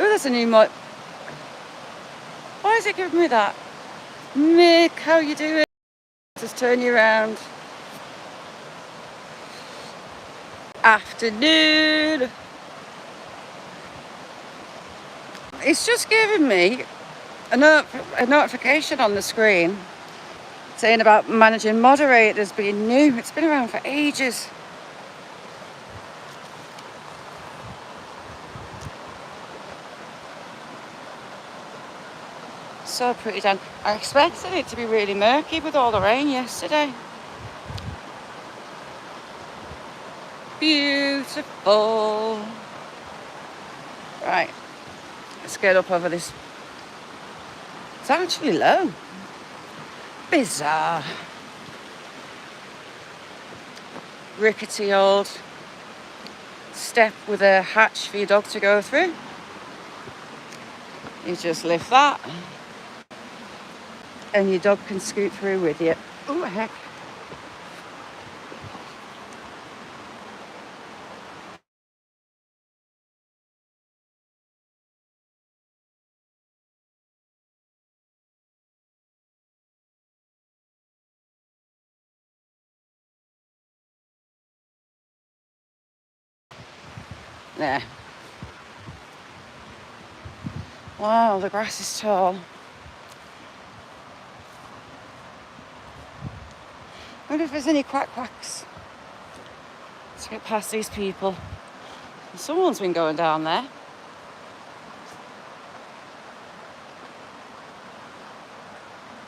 Oh, there's a new mod. Why is it giving me that? Mick, how you doing? Just turn you around. Afternoon. It's just giving me a notification on the screen saying about managing moderators being new. It's been around for ages. So pretty down. I expected it to be really murky with all the rain yesterday. Beautiful. Right, let's get up over this. It's actually low. Bizarre. Rickety old step with a hatch for your dog to go through. You just lift that and your dog can scoot through with you. Oh heck. There. Wow, the grass is tall. I wonder if there's any quacks. Let's get past these people. Someone's been going down there.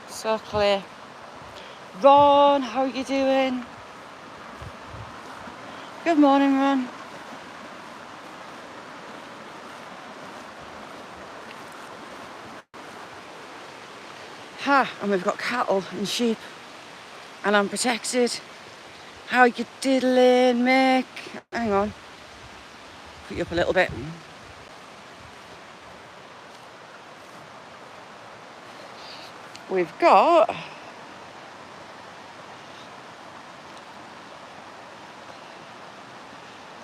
So clear. Ron, how are you doing? Good morning, Ron. Ha, and we've got cattle and sheep. And I'm protected. How you diddling, Mick? Hang on. Put you up a little bit. We've got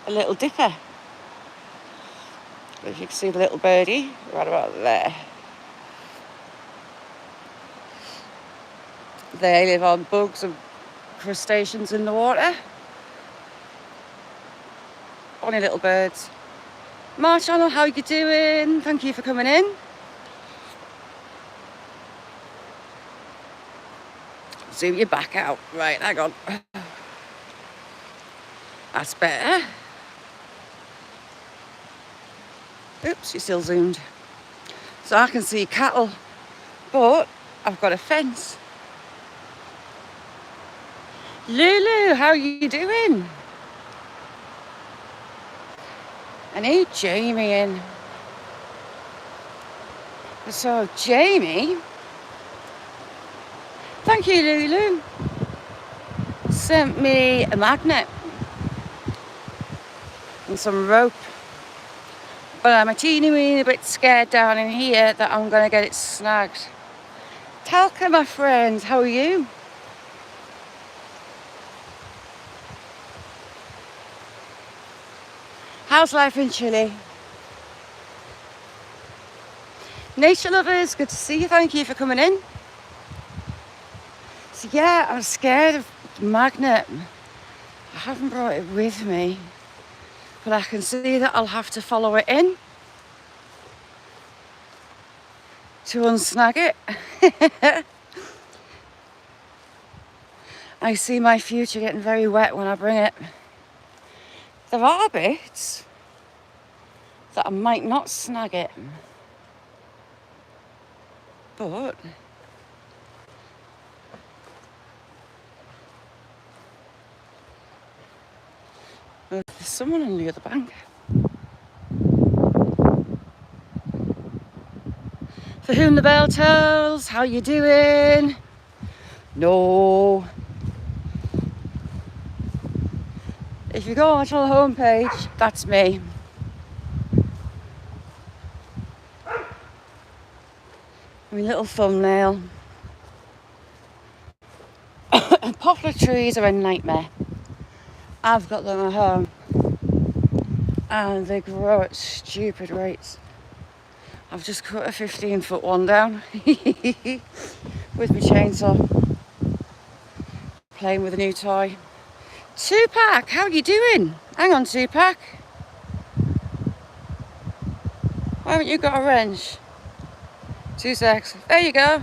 a little dipper. If you can see the little birdie right about there. They live on bugs and crustaceans in the water. Funny little birds. My channel, how you doing? Thank you for coming in. Zoom your back out. Right, hang on. That's better. Oops, you're still zoomed. So I can see cattle, but I've got a fence. Lulu, how are you doing? I need Jamie in. So Jamie, thank you Lulu, sent me a magnet and some rope. But I'm a teeny weeny bit scared down in here that I'm going to get it snagged. Talca, my friend, how are you? How's life in Chile? Nature lovers, good to see you. Thank you for coming in. So yeah, I'm scared of the magnet. I haven't brought it with me, but I can see that I'll have to follow it in to unsnag it. I see my future getting very wet when I bring it. There are bits that I might not snag it, but there's someone on the other bank. For whom the bell tolls, how you doing? No. If you go onto the homepage, that's me. My little thumbnail. Poplar trees are a nightmare. I've got them at home and they grow at stupid rates. I've just cut a 15-foot one down with my chainsaw, playing with a new toy. Tupac, how are you doing? Hang on, Tupac. Why haven't you got a wrench? 2 secs. There you go.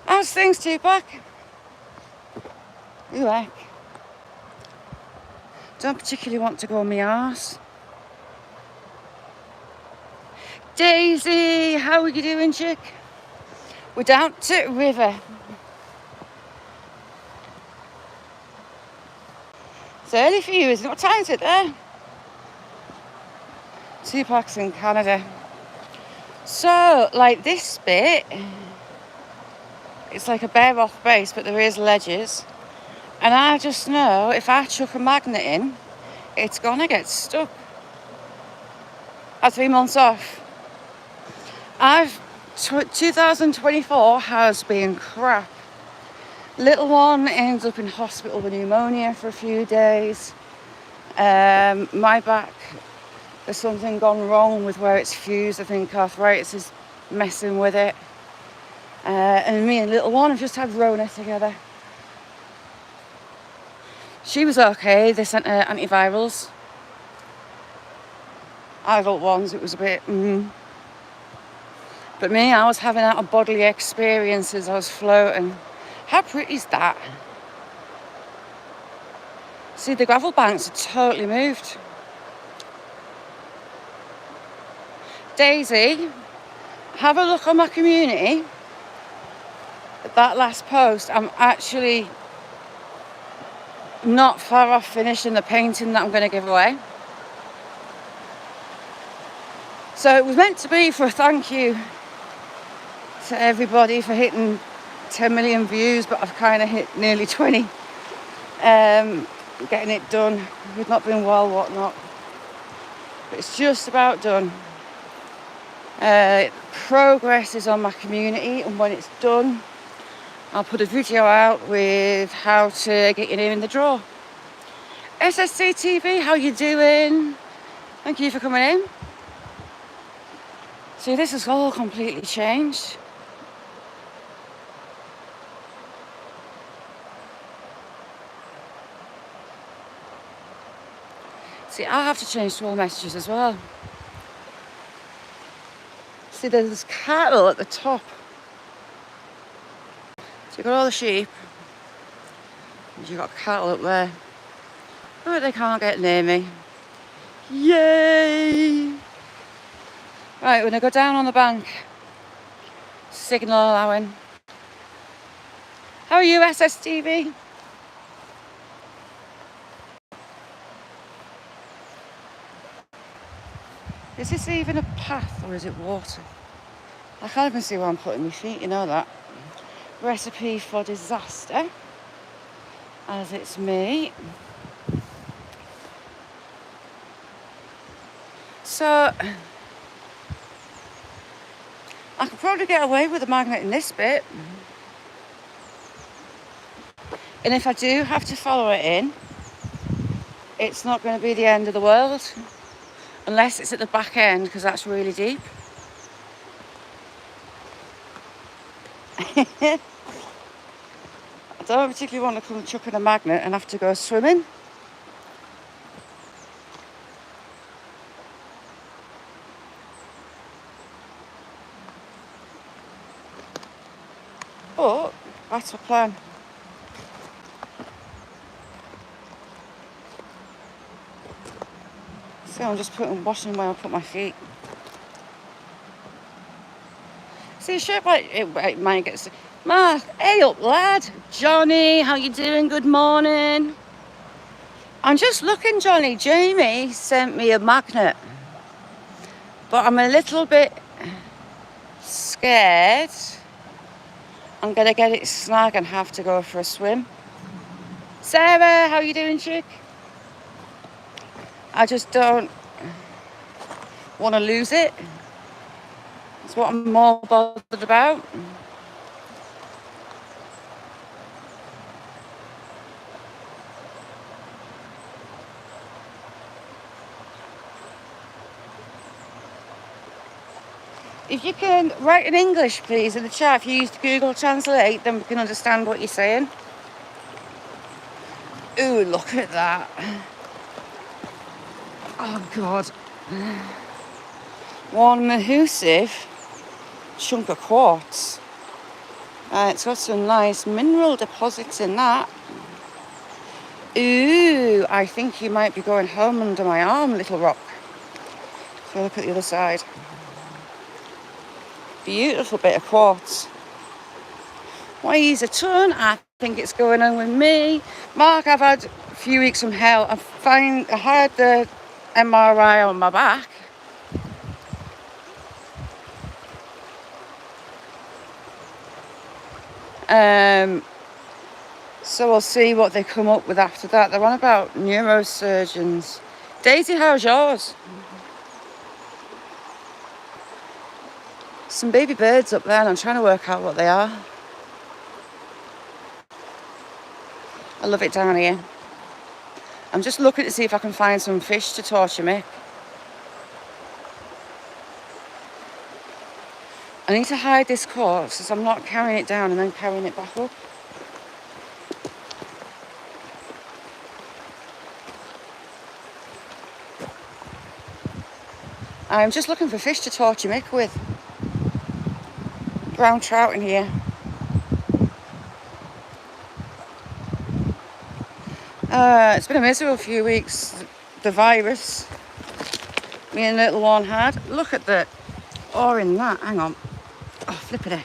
How's things, Tupac? You heck. Don't particularly want to go on my arse. Daisy, how are you doing, chick? We're down to River. It's early for you, isn't it? What time is it there? Tupac's in Canada. So, like this bit, it's like a bare rock base, but there is ledges. And I just know if I chuck a magnet in, it's gonna get stuck. I had 3 months off. 2024 has been crap. Little one ends up in hospital with pneumonia for a few days. My back, there's something gone wrong with where it's fused. I think arthritis is messing with it. And me and little one have just had Rona together. She was okay. They sent her antivirals. Adult ones, it was a bit. But me, I was having out of bodily experiences. I was floating. How pretty is that? See, the gravel banks are totally moved. Daisy, have a look on my community. That last post, I'm actually not far off finishing the painting that I'm going to give away. So it was meant to be for a thank you to everybody for hitting 10 million views, but I've kind of hit nearly 20. Getting it done. We've not been well, whatnot. But it's just about done. Progress is on my community, and when it's done, I'll put a video out with how to get your name in the draw. SSC TV, how you doing? Thank you for coming in. See, this has all completely changed. See, I have to change to all messages as well. See, there's cattle at the top. So you've got all the sheep. And you've got cattle up there. But they can't get near me. Yay! Right, we're going to go down on the bank. Signal allowing. How are you, SSTV? Is this even a path or is it water? I can't even see where I'm putting my feet, you know that. Recipe for disaster, as it's me. So, I could probably get away with a magnet in this bit. And if I do have to follow it in, it's not going to be the end of the world. Unless it's at the back end, because that's really deep. I don't particularly want to come chucking a magnet and have to go swimming. But that's my plan. So I'm just washing where I put my feet. See, sure, it might get. Mark, hey up, lad. Johnny, how you doing? Good morning. I'm just looking, Johnny. Jamie sent me a magnet, but I'm a little bit scared. I'm gonna get it snag and have to go for a swim. Sarah, how you doing, chick? I just don't want to lose it. It's what I'm more bothered about. If you can write in English, please, in the chat. If you use Google Translate, then we can understand what you're saying. Ooh, look at that. Oh, God. One massive chunk of quartz. It's got some nice mineral deposits in that. Ooh, I think you might be going home under my arm, little rock. So look at the other side. Beautiful bit of quartz. Weighs a ton. I think it's going on with me. Mark, I've had a few weeks from hell. I had the MRI on my back. So we'll see what they come up with after that. They're on about neurosurgeons. Daisy, how's yours? Some baby birds up there and I'm trying to work out what they are. I love it down here. I'm just looking to see if I can find some fish to torture me. I need to hide this quartz because I'm not carrying it down and then carrying it back up. I'm just looking for fish to torture Mick with. Brown trout in here. It's been a miserable few weeks. The virus me and little one had. Look at the ore in that. Hang on. Oh, flippity.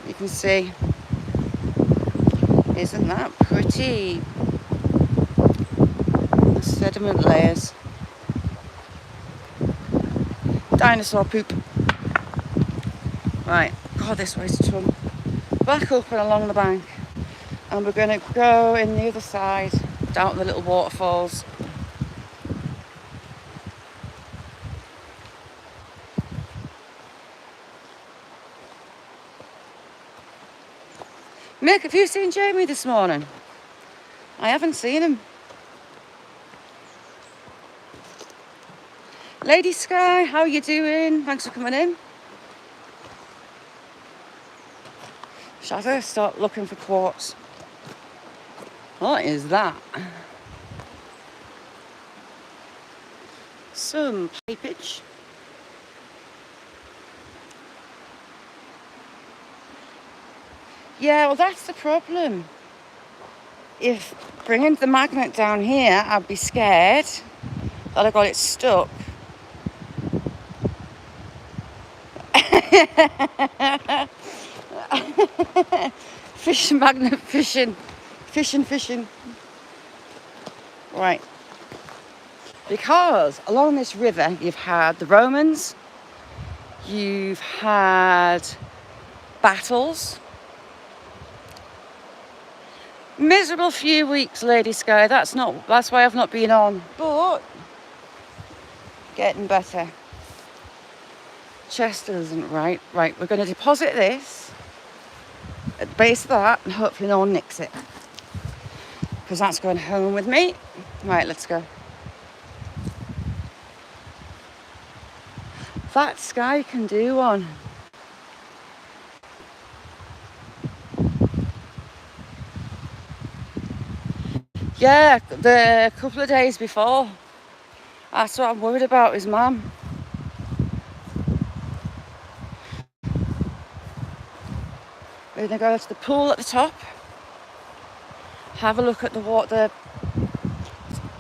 You can see. Isn't that pretty? The sediment layers. Dinosaur poop. Right, God, this way's a ton. Back up and along the bank. And we're going to go in the other side, down the little waterfalls. Mick, have you seen Jamie this morning? I haven't seen him. Lady Sky, how are you doing? Thanks for coming in. Shall I start looking for quartz? What is that? Some pipage. Yeah, well, that's the problem. If bringing the magnet down here, I'd be scared that I got it stuck. Fishing magnet, fishing. Right. Because along this river, you've had the Romans, you've had battles. Miserable few weeks, Lady Sky. That's why I've not been on. But getting better. Chester isn't right. Right, we're going to deposit this at the base of that and hopefully no one nicks it. Because that's going home with me. Right, let's go. That sky can do one. Yeah, the couple of days before. That's what I'm worried about, is Mum. We're going to go to the pool at the top. Have a look at the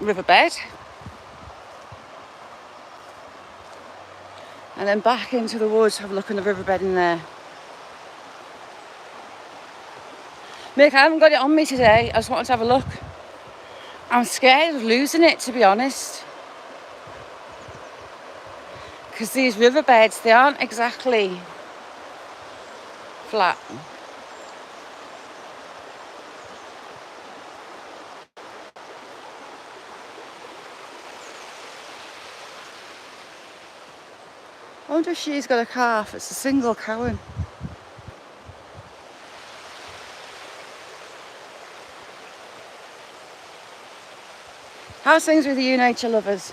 riverbed. And then back into the woods, have a look at the riverbed in there. Mick, I haven't got it on me today. I just wanted to have a look. I'm scared of losing it, to be honest. Because these riverbeds, they aren't exactly flat. I wonder if she's got a calf. It's a single cowing. How's things with you nature lovers?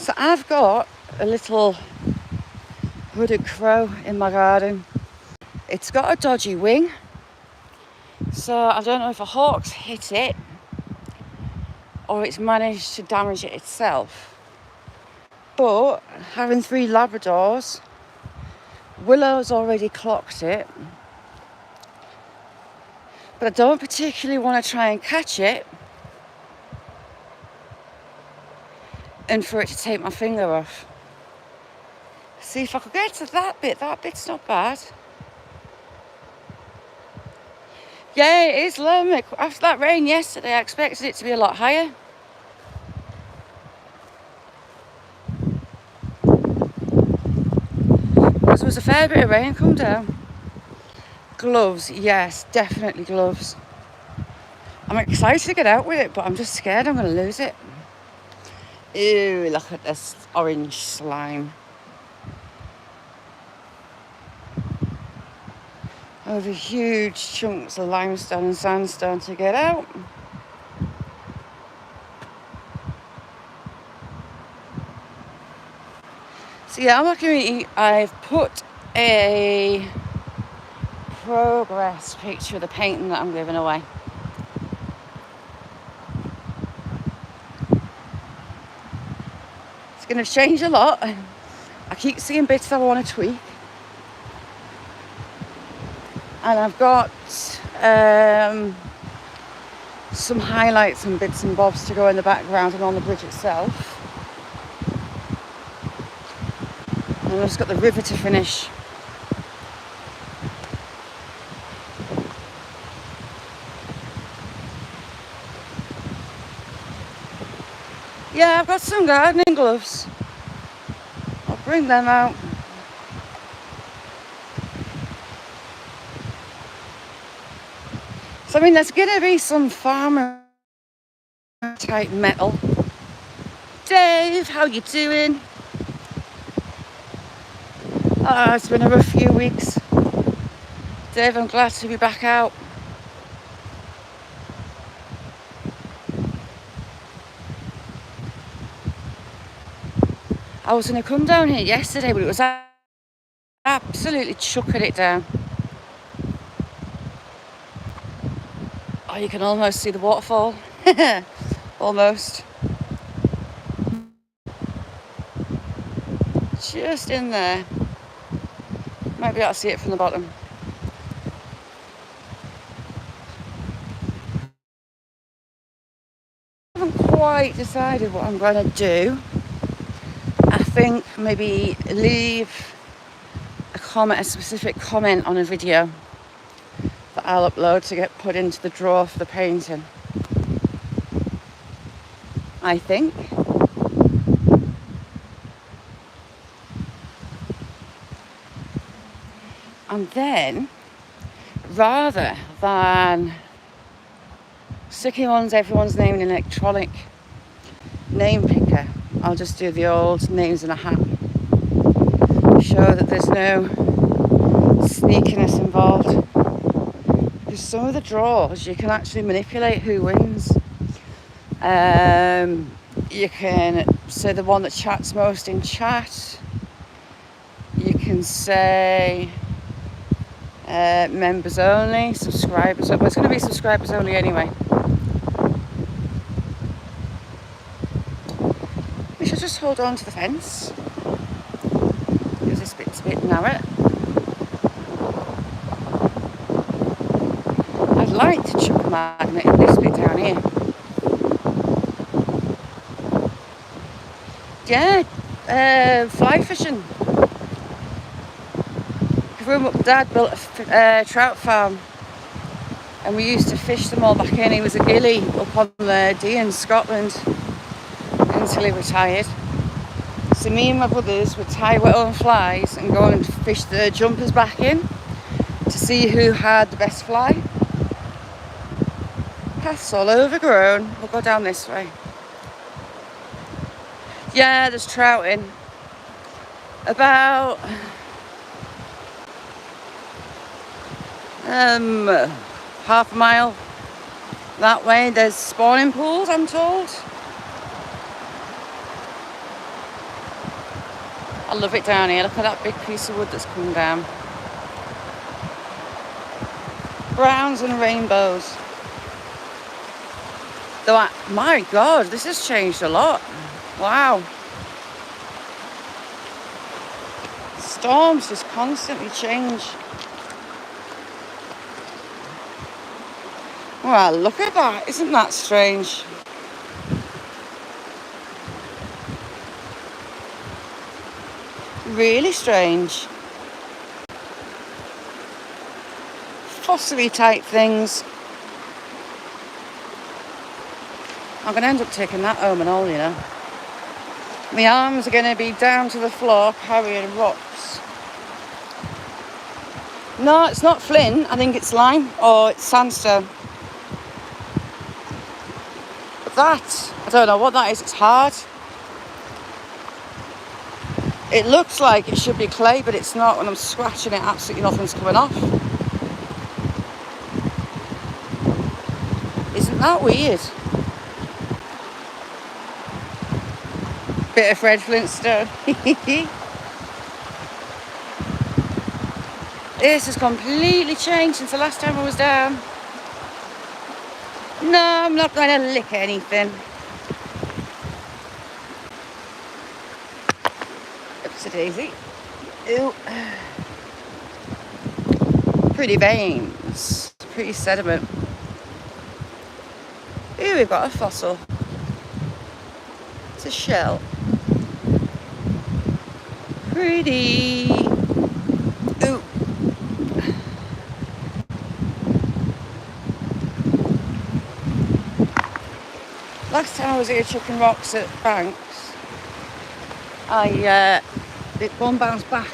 So I've got a little hooded crow in my garden. It's got a dodgy wing, so I don't know if a hawk's hit it or it's managed to damage it itself. But having 3 Labradors, Willow's already clocked it, but I don't particularly want to try and catch it and for it to take my finger off. See if I could get to that bit. That bit's not bad. Yeah, it is low. After that rain yesterday, I expected it to be a lot higher. Because there was a fair bit of rain come down. Gloves, yes, definitely gloves. I'm excited to get out with it, but I'm just scared I'm going to lose it. Ew, look at this orange slime. Over huge chunks of limestone and sandstone to get out. So yeah, I'm lucky I've put a progress picture of the painting that I'm giving away. It's going to change a lot. I keep seeing bits that I want to tweak. And I've got some highlights and bits and bobs to go in the background and on the bridge itself. And I've just got the river to finish. Yeah, I've got some gardening gloves. I'll bring them out. So, I mean, there's going to be some farmer type metal. Dave, how you doing? Oh, it's been a rough few weeks. Dave, I'm glad to be back out. I was going to come down here yesterday, but it was absolutely chucking it down. Oh, you can almost see the waterfall. Almost. Just in there. Might be able to see it from the bottom. I haven't quite decided what I'm going to do. I think maybe leave a specific comment on a video that I'll upload to get put into the drawer for the painting. I think. And then, rather than sticking everyone's name in an electronic name picker, I'll just do the old names in a hat. Show that there's no sneakiness involved. Because some of the draws, you can actually manipulate who wins. You can say the one that chats most in chat. You can say members only, subscribers. Well, it's going to be subscribers only anyway. We should just hold on to the fence because this bit's a bit narrow. I'd like to chuck a magnet in this bit down here. Yeah, fly fishing. Dad built a trout farm and we used to fish them all back in. He was a gillie up on the Dee in Scotland until he retired. So me and my brothers would tie our own flies and go and fish the jumpers back in to see who had the best fly. Path's all overgrown. We'll go down this way. Yeah, there's trout in. About half a mile that way. There's spawning pools, I'm told. I love it down here. Look at that big piece of wood that's come down. Browns and rainbows. Though, my God, this has changed a lot. Wow. Storms just constantly change. Well, look at that. Isn't that strange? Really strange. Fossily type things. I'm going to end up taking that home and all, you know. My arms are going to be down to the floor carrying rocks. No, it's not flint. I think it's lime or it's sandstone. But that, I don't know what that is. It's hard. It looks like it should be clay, but it's not. When I'm scratching it, absolutely nothing's coming off. Isn't that weird? Bit of Fred Flintstone. This has completely changed since the last time I was down. No, I'm not going to lick anything. Oops a daisy. Ew. Pretty veins. Pretty sediment. Ooh, we've got a fossil. It's a shell. Pretty. Ooh. Last time I was here chucking rocks at banks, one bounced back,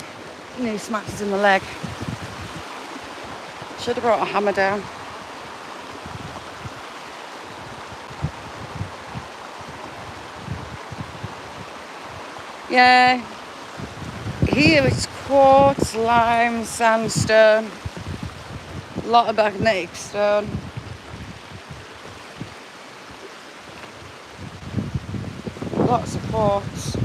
nearly smacked us in the leg. Should have brought a hammer down. Yeah, here it's quartz, lime, sandstone, a lot of magnetic stone. Lots of quartz.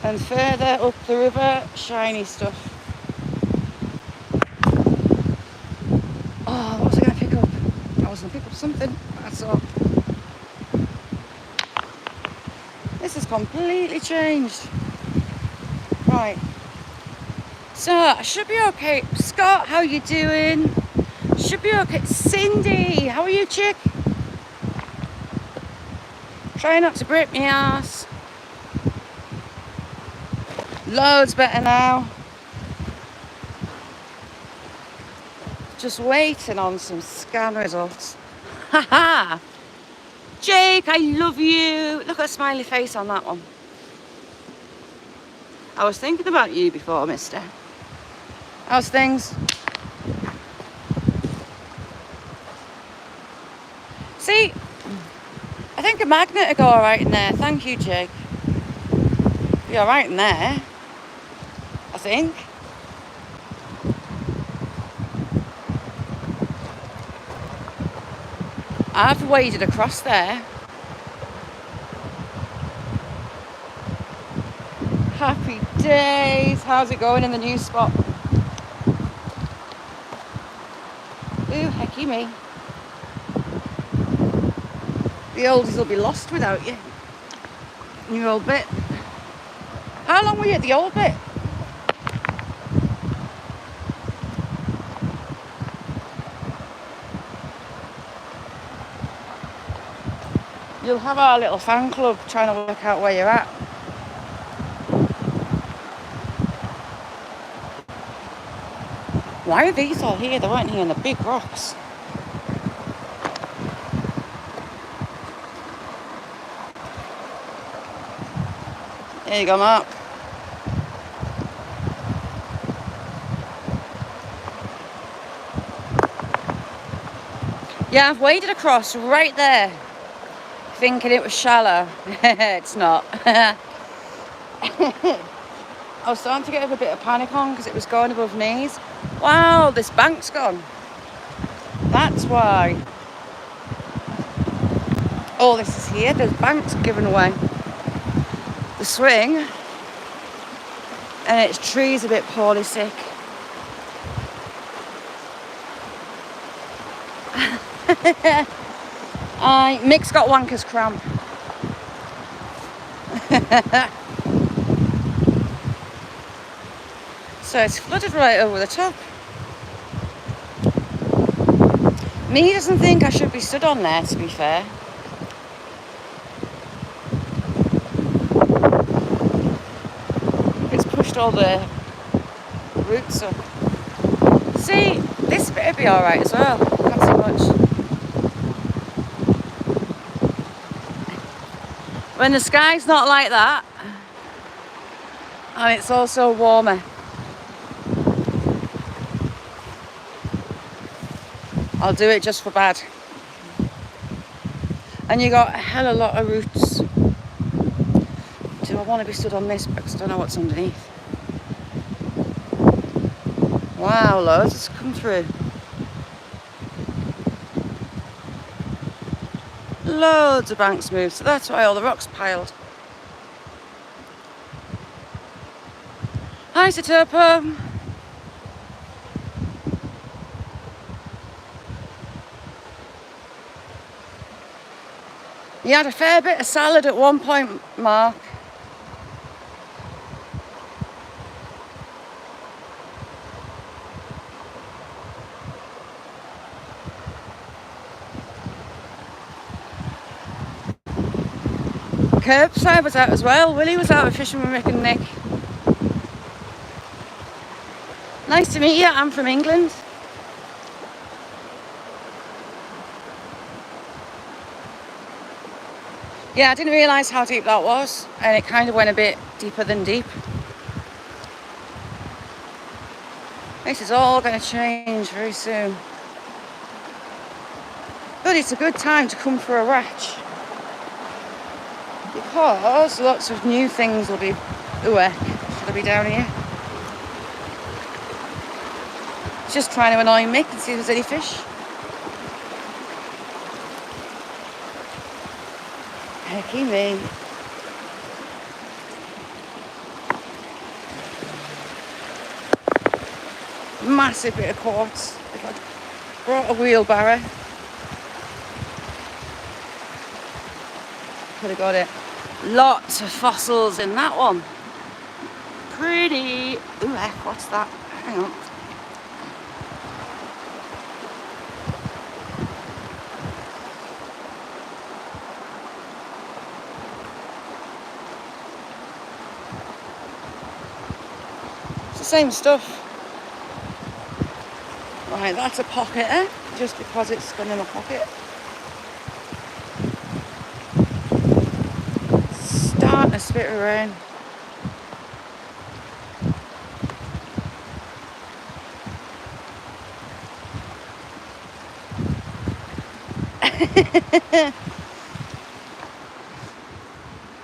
And further up the river, shiny stuff. Oh, what was I going to pick up? I was going to pick up something, that's all. This has completely changed. Right. So, I should be okay. Scott, how you doing? Should be okay. Cindy, how are you, chick? Try not to break my ass. Loads better now. Just waiting on some scan results. Haha! Jake, I love you. Look at a smiley face on that one. I was thinking about you before, mister. How's things? See, I think a magnet would go alright in there. Thank you, Jake. Be alright in there, I think. I've waded across there. Happy days. How's it going in the new spot? Ooh, hecky me. The oldies will be lost without you. New old bit. How long were you at the old bit? You'll have our little fan club trying to work out where you're at. Why are these all here? They weren't here in the big rocks. There you go, Mark. Yeah, I've waded across right there, thinking it was shallow. It's not. I was starting to get a bit of panic on because it was going above knees. Wow, this bank's gone. That's why. Oh, this is here. There's banks given away. the swing, and its tree's a bit poorly sick. Mick's got wanker's cramp. So it's flooded right over the top. Me doesn't think I should be stood on there, to be fair. It's pushed all the roots up. See, this bit would be alright as well. Can't see much. When the sky's not like that, and it's also warmer. I'll do it just for bad. And you got a hell of a lot of roots. Do I want to be stood on this? Because I don't know what's underneath. Wow, loads has come through. Loads of banks moved, so that's why all the rocks piled. Hi, Satopo. You had a fair bit of salad at one point, Mark. Curbside was out as well. Willie was out fishing with Rick and Nick. Nice to meet you. I'm from England. Yeah, I didn't realise how deep that was, and it kind of went a bit deeper than deep. This is all going to change very soon. But it's a good time to come for a ratch, because lots of new things will be... Ooh, should I be down here? Just trying to annoy Mick and see if there's any fish. Hecky me. Massive bit of quartz. If I brought a wheelbarrow, could have got it. Lots of fossils in that one. Pretty. Ooh, what's that? Hang on. It's the same stuff. Right, that's a pocket, just because it's gone in a pocket. Starting to spit of rain.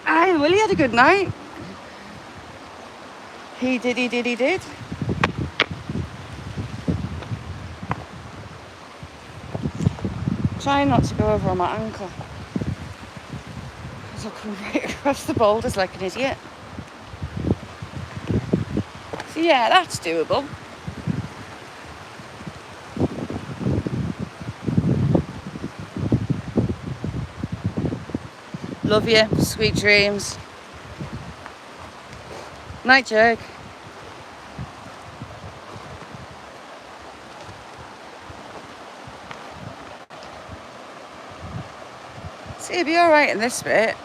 Aye, Willie had a good night. He did. Trying not to go over on my ankle, because I'll come right across the boulders like an idiot. So yeah, that's doable. Love you, sweet dreams. Night, Jug. See, you'll be alright in this bit.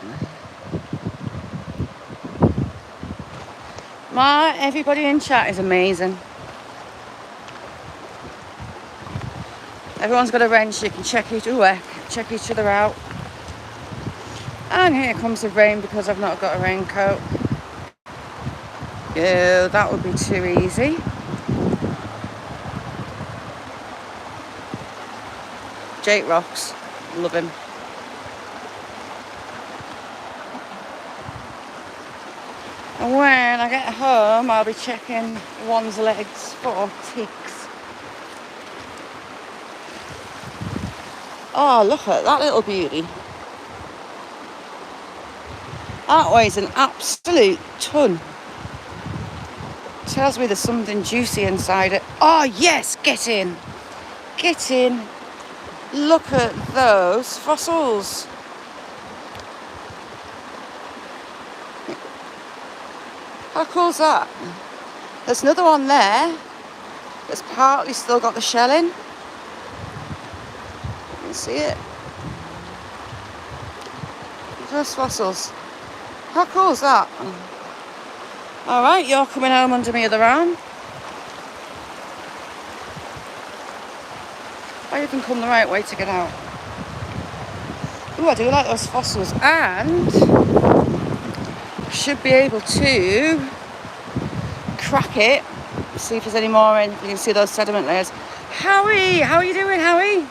Everybody in chat is amazing. Everyone's got a wrench, you can check each other out. And here comes the rain because I've not got a raincoat. Yeah, that would be too easy. Jake rocks. Love him. And when I get home, I'll be checking one's legs for ticks. Oh, look at that little beauty. That weighs an absolute ton. Tells me there's something juicy inside it. Oh yes, get in. Get in. Look at those fossils. How cool's that? There's another one there that's partly still got the shell in. You can see it. Those fossils. How cool is that? Alright, you're coming home under my other arm. I even come the right way to get out. Ooh, I do like those fossils, and should be able to crack it, see if there's any more in. You can see those sediment layers. Howie, how are you doing, Howie?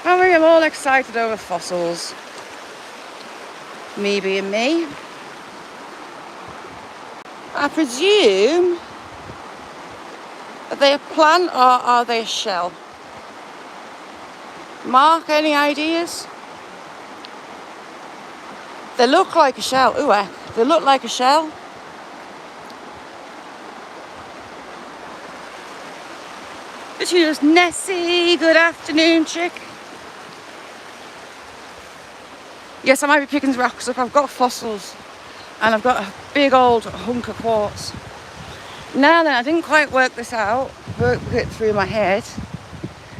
Howie, I'm all excited over fossils. Me being me. I presume, are they a plant or are they a shell? Mark, any ideas? They look like a shell. Ooh, they look like a shell. But you just Nessie, good afternoon, chick. Yes, I might be picking rocks up. I've got fossils and I've got a big old hunk of quartz. Now then, I didn't quite work this out, work it through my head,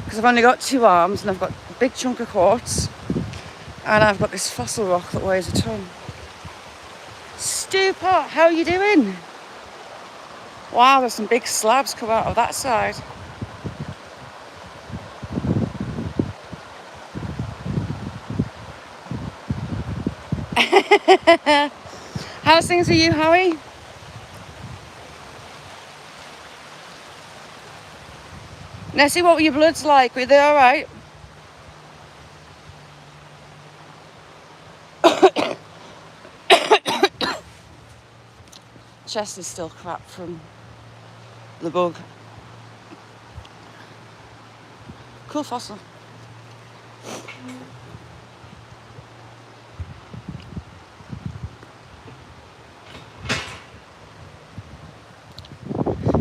because I've only got 2 arms and I've got a big chunk of quartz and I've got this fossil rock that weighs a ton. Stupot, how are you doing? Wow, there's some big slabs come out of that side. How's things with you, Howie? Nessie, what were your bloods like? Were they alright? Chest is still crap from the bug. Cool fossil.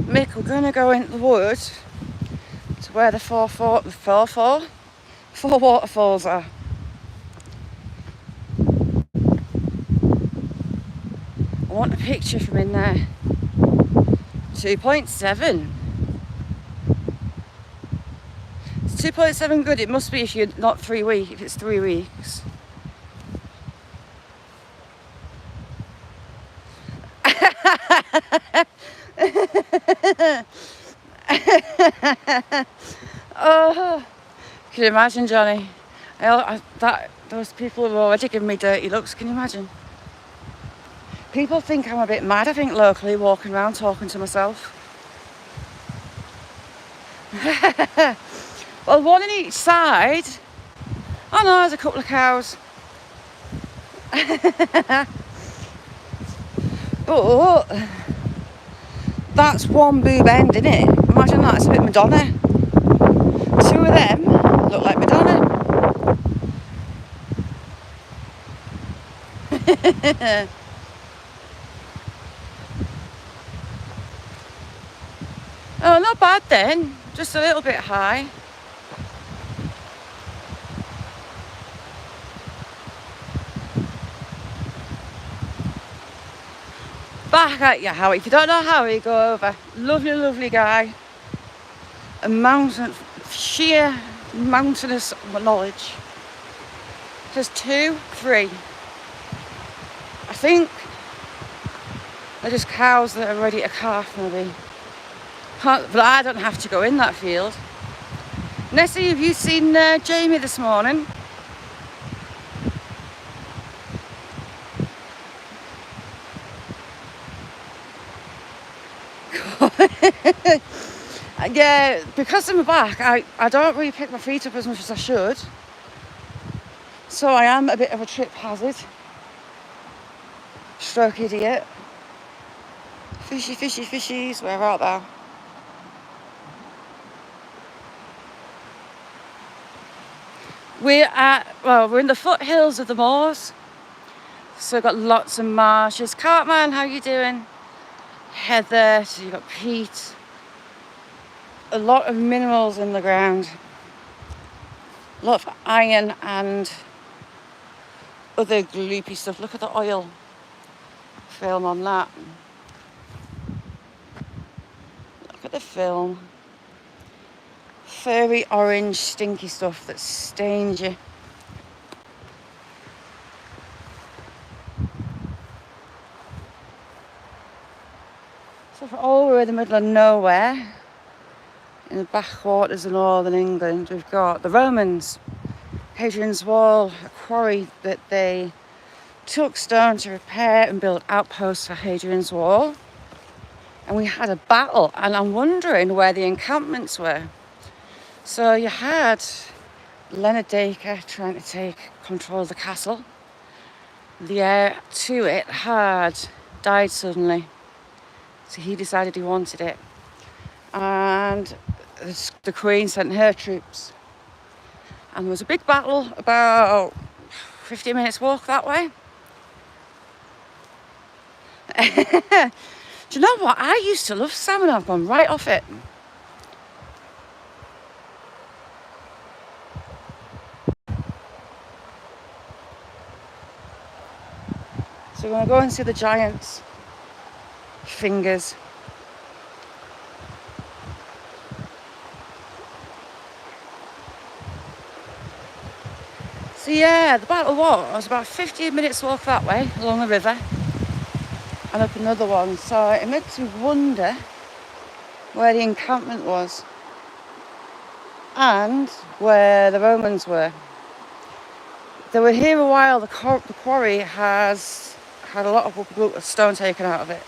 Mick, we're going to go into the wood to where the four waterfalls are. I want a picture from in there. 2.7. It's 2.7 good. It must be if you're not 3 weeks. If it's 3 weeks. Oh, can you imagine, Johnny? Those people have already given me dirty looks. Can you imagine? People think I'm a bit mad, I think, locally, walking around talking to myself. Well, one on each side. Oh no, there's a couple of cows. But that's one boob end, isn't it? Imagine that, it's a bit Madonna. 2 of them look like Madonna. Oh, not bad then. Just a little bit high. Back at you, Howie. If you don't know Howie, go over. Lovely, lovely guy. Sheer mountainous knowledge. There's 2, 3. I think they're just cows that are ready to calf, maybe. But I don't have to go in that field. Nessie, have you seen Jamie this morning? Yeah, because of my back, I don't really pick my feet up as much as I should. So I am a bit of a trip hazard. Stroke idiot. Fishy, fishy, fishies, where art thou? We're in the foothills of the moors. So we've got lots of marshes. Cartman, how you doing? Heather, so you've got peat. A lot of minerals in the ground. A lot of iron and other gloopy stuff. Look at the oil film on that. Look at the film. Furry orange stinky stuff that stains you. So for all we're in the middle of nowhere, in the backwaters of northern England, we've got the Romans, Hadrian's Wall, a quarry that they took stone to repair and build outposts for Hadrian's Wall. And we had a battle, and I'm wondering where the encampments were. So you had Leonard Dacre trying to take control of the castle. The heir to it had died suddenly, so he decided he wanted it. And the Queen sent her troops. And there was a big battle about 15 minutes walk that way. Do you know what? I used to love salmon. I've gone right off it. So we're going to go and see the giant's fingers. So yeah, the battle was about 15 minutes walk that way along the river and up another one. So it makes me wonder where the encampment was and where the Romans were. They were here a while. The quarry has had a lot of stone taken out of it.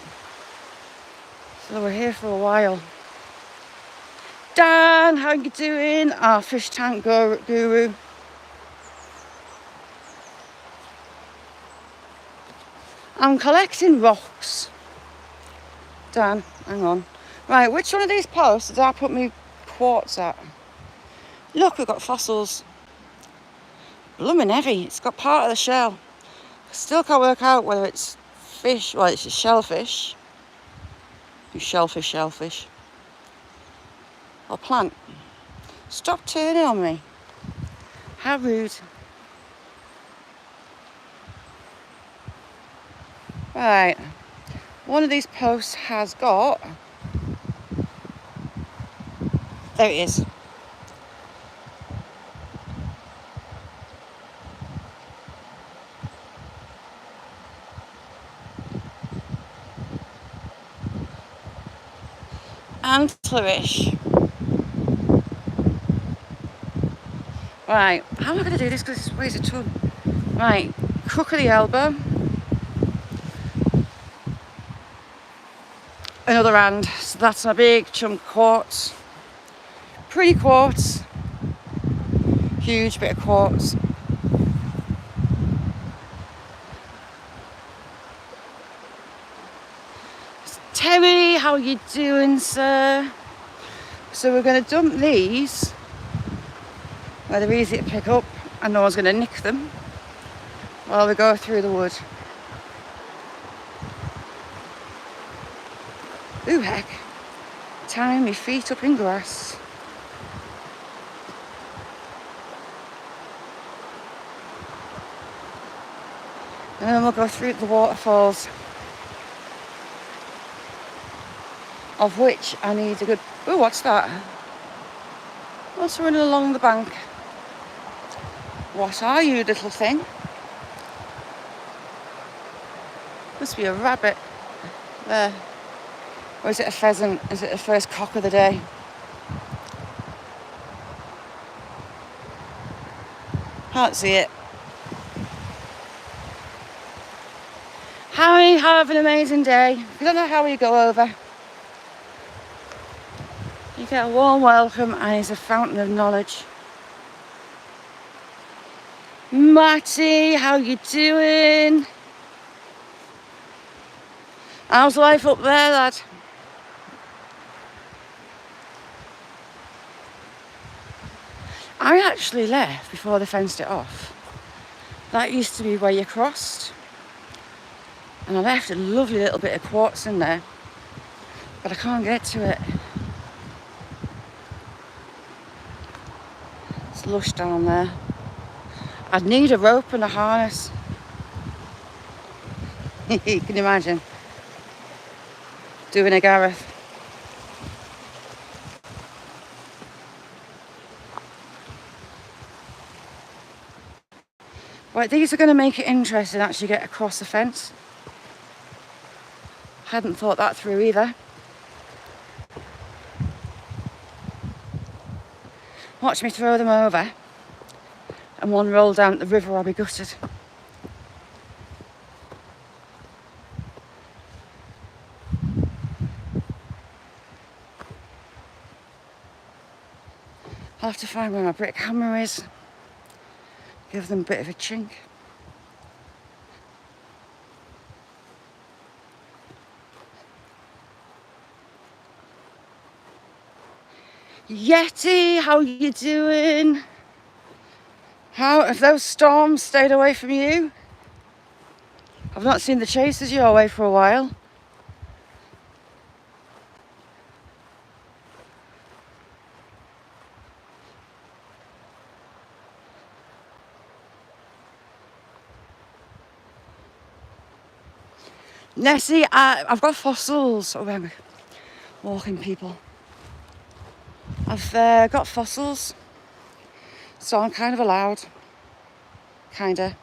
So they were here for a while. Dan, how you doing? Our fish tank guru. I'm collecting rocks. Dan, hang on. Right, which one of these posts did I put my quartz at? Look, we've got fossils. Blooming heavy. It's got part of the shell. Still can't work out whether it's fish. Well, it's a shellfish. Shellfish. Or plant. Stop turning on me. How rude. Right. One of these posts has got... There it is. Antlerish. Right, how am I going to do this because this weighs a ton? Right, crook of the elbow. Another hand, so that's a big chunk of quartz. Pretty quartz. Huge bit of quartz. Terry, how are you doing, sir? So we're going to dump these where they're easy to pick up and no one's going to nick them while we go through the wood. Ooh, heck. Tying my feet up in grass. And then we'll go through the waterfalls, of which I need a good... Ooh, what's that? What's running along the bank? What are you, little thing? Must be a rabbit there. Or is it a pheasant? Is it the first cock of the day? Can't see it. Harry, have an amazing day. If you don't know how you go over, you get a warm welcome and it's a fountain of knowledge. Matty, how you doing? How's life up there, lad? I actually left before they fenced it off. That used to be where you crossed. And I left a lovely little bit of quartz in there, but I can't get to it. It's lush down there. I'd need a rope and a harness. You can imagine doing a Gareth. Right, these are going to make it interesting to actually get across the fence. Hadn't thought that through either. Watch me throw them over, and one roll down the river, I'll be gutted. I'll have to find where my brick hammer is. Give them a bit of a chink. Yeti, how you doing? How have those storms stayed away from you? I've not seen the chasers your way for a while. Nessie, I've got fossils. Oh, I'm walking people. I've got fossils, so I'm kind of allowed. Kinda.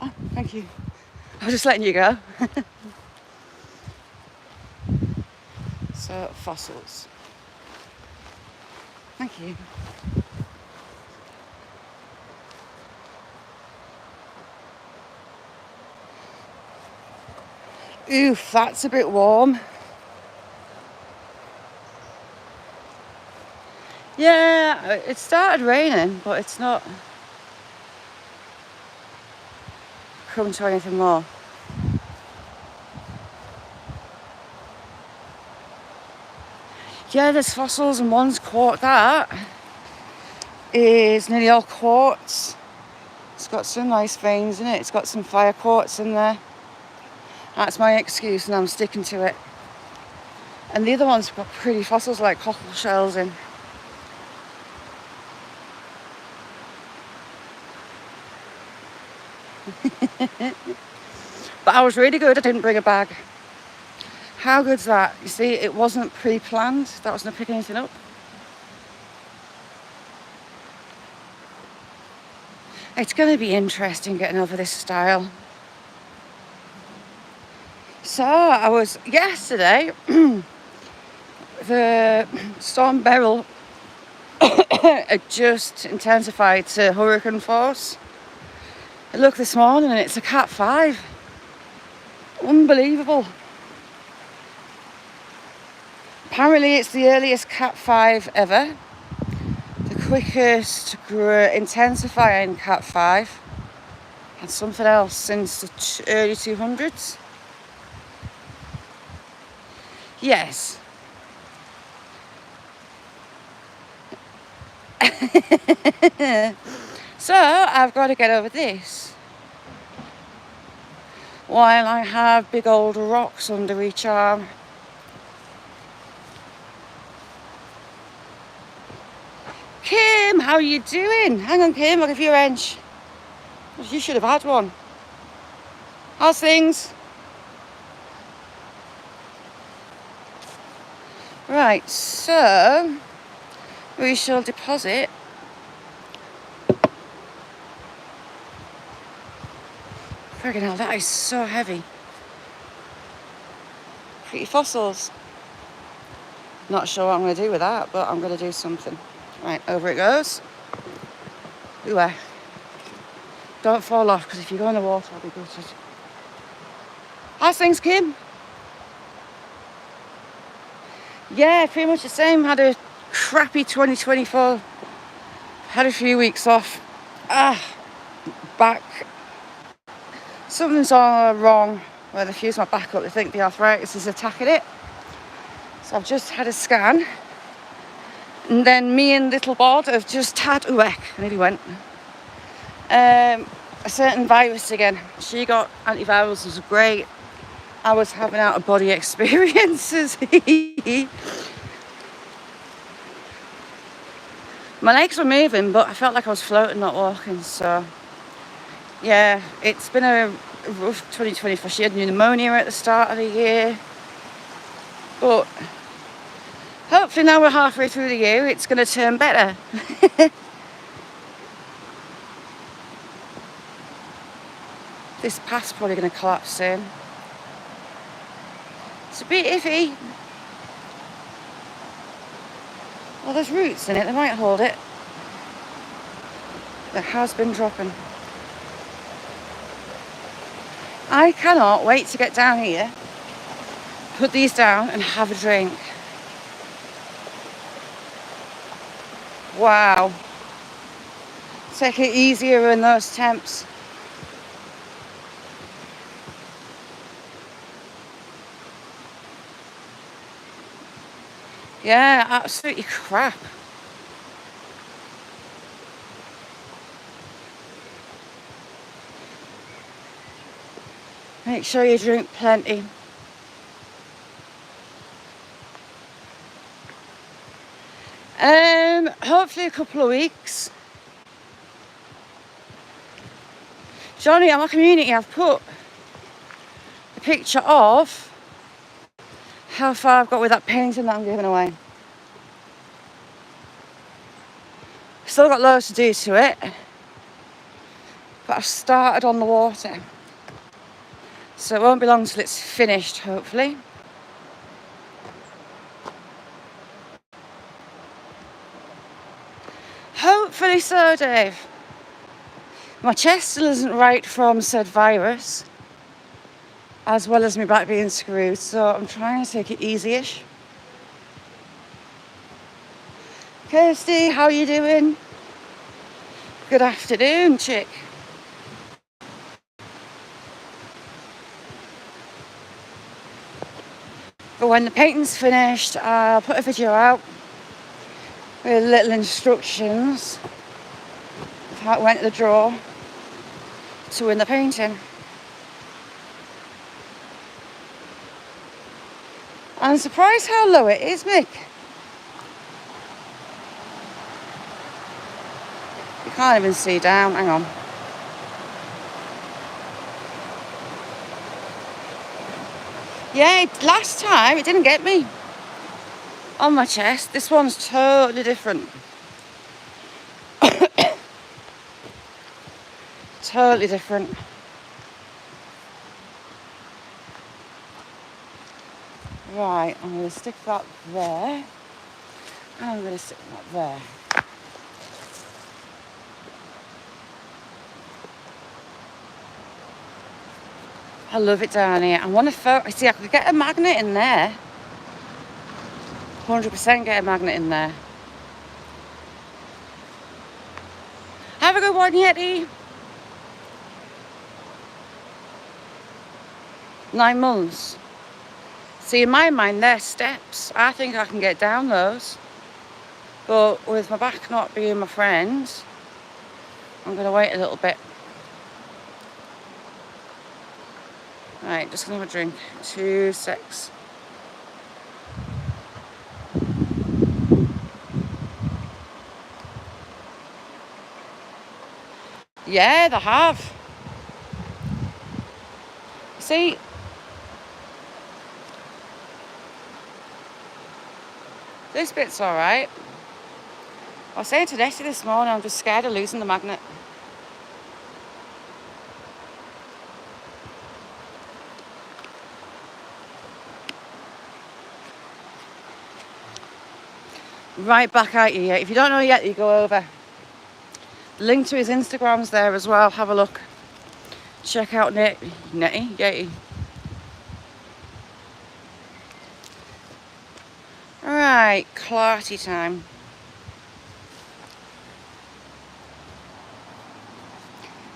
Oh, thank you. I was just letting you go. So, fossils. Thank you. Oof, that's a bit warm. Yeah, it started raining, but it's not come to anything more. Yeah, there's fossils and one's quartz. That is nearly all quartz. It's got some nice veins in it. It's got some fire quartz in there. That's my excuse, and I'm sticking to it. And the other one's got pretty fossils like cockle shells in. But I was really good. I didn't bring a bag. How good's that? You see, it wasn't pre-planned. That wasn't picking anything up. It's going to be interesting getting over this style. So I was yesterday. The storm Beryl had just intensified to hurricane force. I looked this morning and it's a Cat 5. Unbelievable. Apparently it's the earliest Cat 5 ever. The quickest intensifying Cat 5. And something else since the early 200s. Yes. So I've got to get over this while I have big old rocks under each arm. Kim, how are you doing? Hang on, Kim, I'll give you a wrench. You should have had one. How's things? Right, so we shall deposit friggin' hell, that is so heavy. Pretty fossils. Not sure what I'm going to do with that, but I'm going to do something. Right, over it goes. Ooh, don't fall off, because if you go in the water, I'll be gutted. How's things, Kim? Yeah, pretty much the same. Had a crappy 2024. Had a few weeks off. Back. Something's all wrong where they fuse my back up. They think the arthritis is attacking it. So I've just had a scan. And then me and little Bod have just had, I nearly went. a certain virus again. She got antivirals, it was great. I was having out of body experiences. My legs were moving, but I felt like I was floating, not walking. So yeah, it's been a rough 2024. She had pneumonia at the start of the year, but hopefully now we're halfway through the year, it's going to turn better. This path's probably going to collapse soon. It's a bit iffy. Well, there's roots in it, they might hold it. There has been dropping. I cannot wait to get down here, put these down and have a drink. Wow. Take it easier in those temps. Yeah, absolutely crap. Make sure you drink plenty. Hopefully a couple of weeks. Johnny, on my community, I've put a picture of how far I've got with that painting that I'm giving away. Still got loads to do to it, but I've started on the water. So it won't be long till it's finished, hopefully. Hopefully so, Dave. My chest still isn't right from said virus, as well as my back being screwed, so I'm trying to take it easy-ish. Kirsty, how you doing? Good afternoon, chick. But when the painting's finished, I'll put a video out with little instructions of how it went to the draw to win the painting. I'm surprised how low it is, Mick. You can't even see down, hang on. Yeah, last time it didn't get me on my chest. This one's totally different. Totally different. Right, I'm going to stick that there. And I'm going to stick that there. I love it down here. I want to see, I could get a magnet in there. 100% get a magnet in there. Have a good one, Yeti. 9 months. See, in my mind, they're steps. I think I can get down those. But with my back not being my friend, I'm going to wait a little bit. Right, just going to have a drink. 2 secs. Yeah, they have. See, this bit's alright. I was saying to Nessie this morning, I'm just scared of losing the magnet. Right back at you. If you don't know yet, you go over. The link to his Instagram's there as well. Have a look. Check out Yeti. Right, clarty time.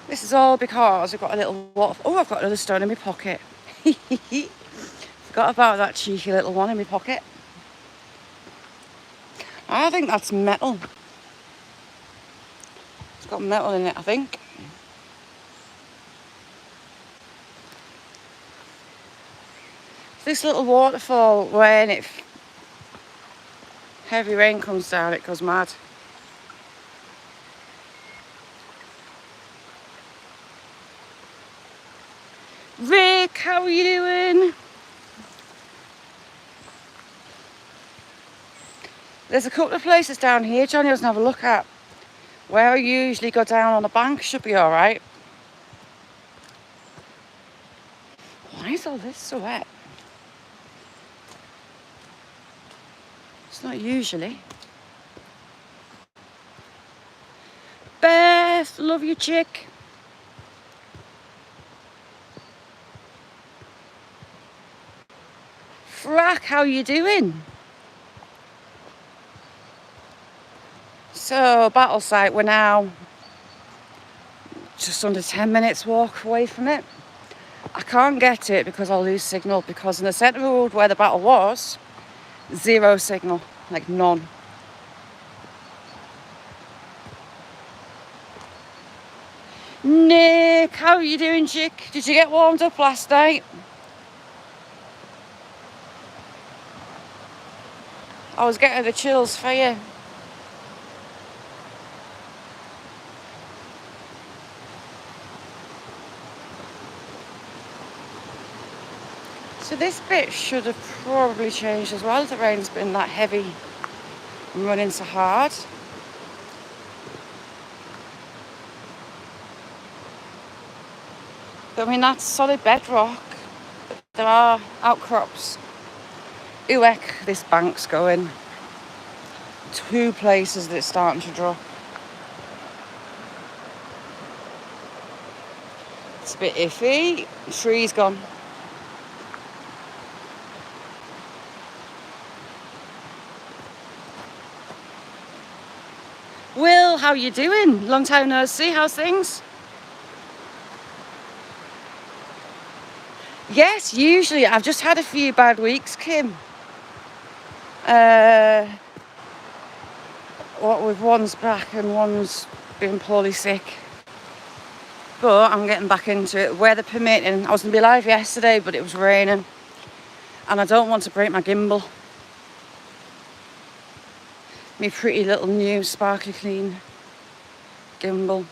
This is all because I've got a little waterfall. Oh, I've got another stone in my pocket. Forgot about that cheeky little one in my pocket. I think that's metal. It's got metal in it, I think. This little waterfall, when heavy rain comes down, it goes mad. Rick, how are you doing? There's a couple of places down here Johnny doesn't have a look at. Where I usually go down on the bank should be alright. Why is all this so wet? It's not usually. Beth, love you, chick. Frack, how you doing? So, battle site, we're now just under 10 minutes walk away from it. I can't get to it because I'll lose signal, because in the centre of the road where the battle was, zero signal, like none. Nick, how are you doing, chick? Did you get warmed up last night? I was getting the chills for you. So this bit should have probably changed as well. The rain's been that heavy and running so hard. But I mean, that's solid bedrock. There are outcrops. Ooh, heck, this bank's going. 2 places that it's starting to drop. It's a bit iffy. The tree's gone. Will, how you doing? Long time no see. How's things? Yes, usually. I've just had a few bad weeks, Kim. What with one's back and one's being poorly sick. But I'm getting back into it. Weather permitting. I was going to be live yesterday, but it was raining. And I don't want to break my gimbal. My pretty little new sparkly clean gimbal.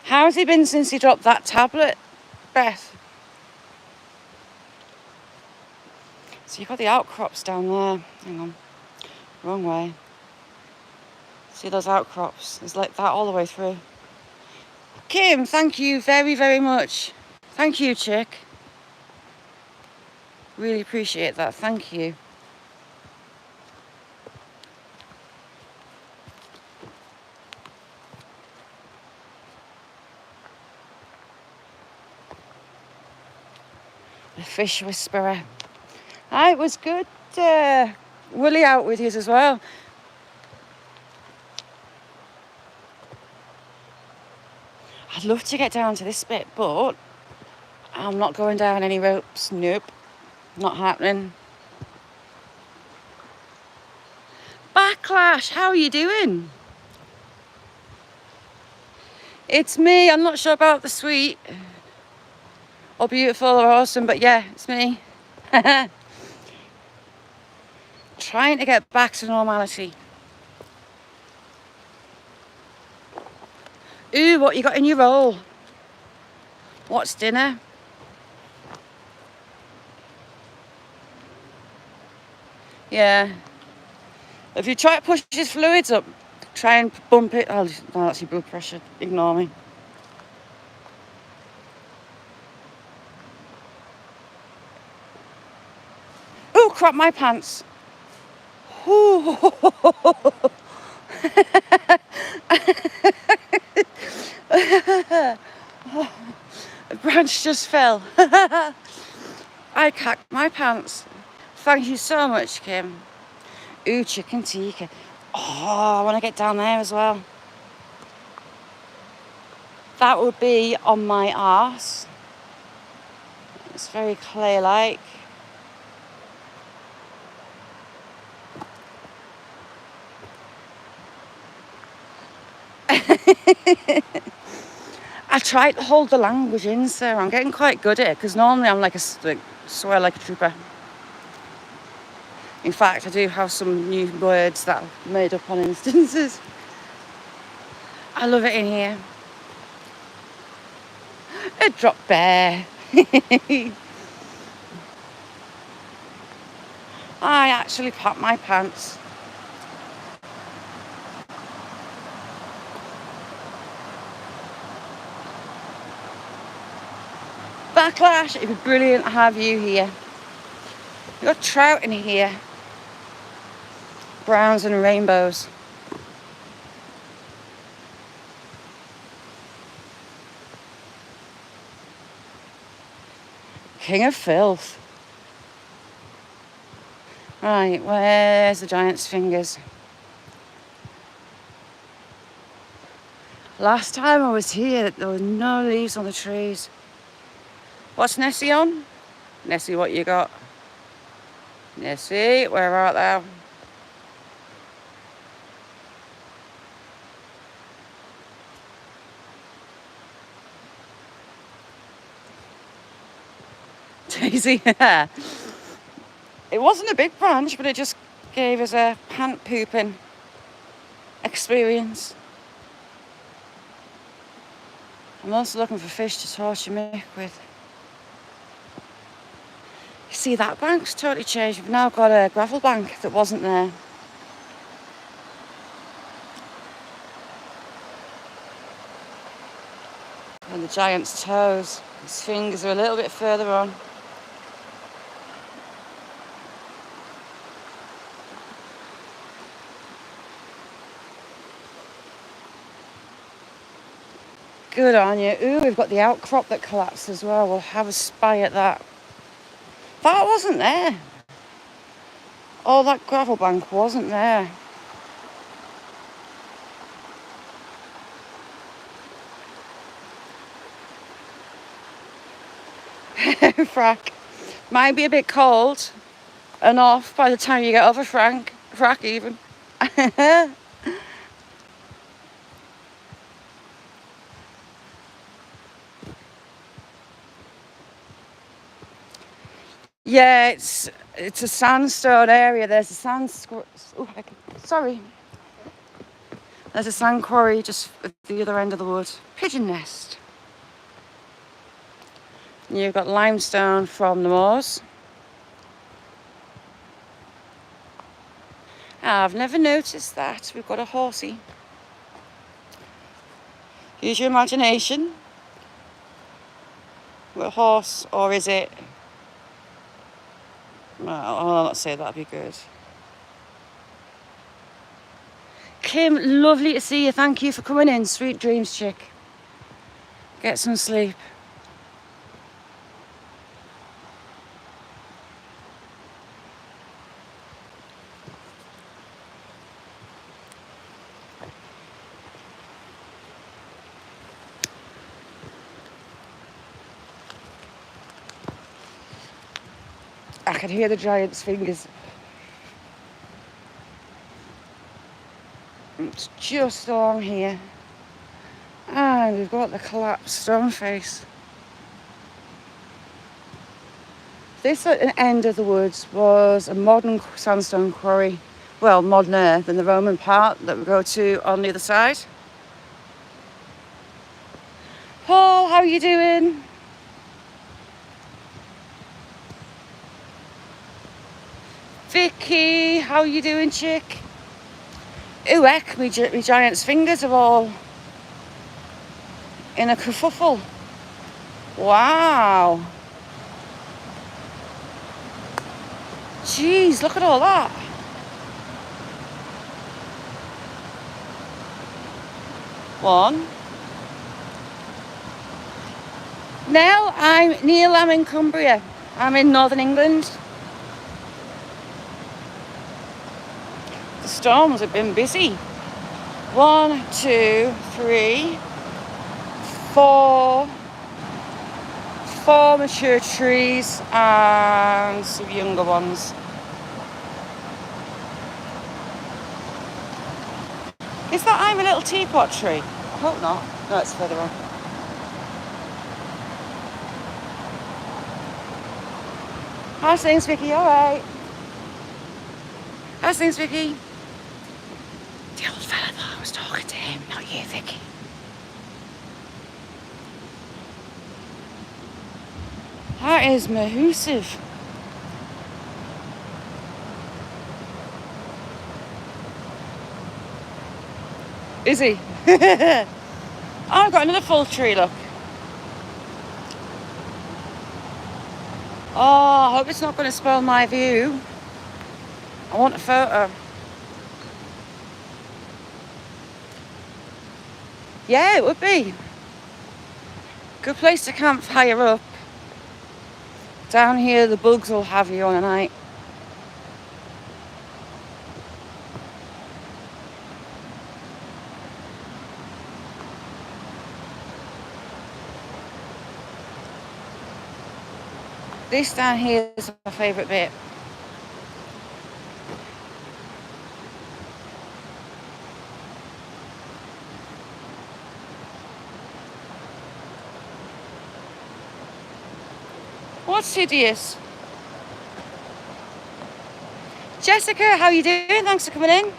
How's he been since he dropped that tablet, Beth? So you've got the outcrops down there. Hang on. Wrong way. See those outcrops? It's like that all the way through. Kim, thank you very, very much. Thank you, chick. Really appreciate that. Thank you. The fish whisperer. It was good. Willie out with his as well. I'd love to get down to this bit, but I'm not going down any ropes. Nope. Not happening. Backlash, how are you doing? It's me. I'm not sure about the sweet or beautiful or awesome, but yeah, it's me. Trying to get back to normality. Ooh, what you got in your roll? What's dinner? Yeah. If you try to push his fluids up, try and bump it. Oh, no, that's your blood pressure. Ignore me. Ooh, crap my pants. Ooh. A branch just fell. I cacked my pants. Thank you so much, Kim. Ooh, chicken tikka. Oh, I want to get down there as well. That would be on my arse. It's very clay-like. I try to hold the language in, so I'm getting quite good at it, because normally I'm like swear like a trooper. In fact, I do have some new words that I've made up on instances. I love it in here. A drop bear. I actually popped my pants. Backlash, it'd be brilliant to have you here. You've got trout in here. Browns and rainbows. King of filth. Right, where's the giant's fingers? Last time I was here, there were no leaves on the trees. What's Nessie on? Nessie, what you got? Nessie, where art thou? Daisy, yeah. It wasn't a big branch, but it just gave us a pant pooping experience. I'm also looking for fish to torture me with. You see, that bank's totally changed. We've now got a gravel bank that wasn't there. And the giant's toes. His fingers are a little bit further on. Good on you. Ooh, we've got the outcrop that collapsed as well. We'll have a spy at that. That wasn't there. Oh, that gravel bank wasn't there. Frack. Might be a bit cold and off by the time you get over Frack even. Yeah, it's a sandstone area. There's a There's a sand quarry just at the other end of the wood. Pigeon nest. You've got limestone from the moors. I've never noticed that. We've got a horsey. Use your imagination. A horse, or is it? Well, I'll not say that'd be good. Kim, lovely to see you. Thank you for coming in. Sweet dreams, chick. Get some sleep. I can hear the giant's fingers. It's just along here. And we've got the collapsed stone face. This end of the woods was a modern sandstone quarry. Well, moderner than the Roman part that we go to on the other side. Paul, how are you doing? Vicky, how you doing, chick? Ooh, heck, me giant's fingers are all in a kerfuffle. Wow. Jeez, look at all that. One. Now I'm in Cumbria. I'm in Northern England. The storms have been busy. 1, 2, 3, 4 mature trees and some younger ones. Is that I'm a little teapot tree? I hope not. No, it's further on. How's things, Vicky? All right. How's things, Vicky? The old fella thought I was talking to him, not you, Vicky. That is mahoosive. Is he? Oh, I've got another full tree, look. Oh, I hope it's not going to spoil my view. I want a photo. Yeah, it would be. Good place to camp higher up. Down here, the bugs will have you on a night. This down here is my favourite bit. What's hideous? Jessica, how you doing? Thanks for coming in.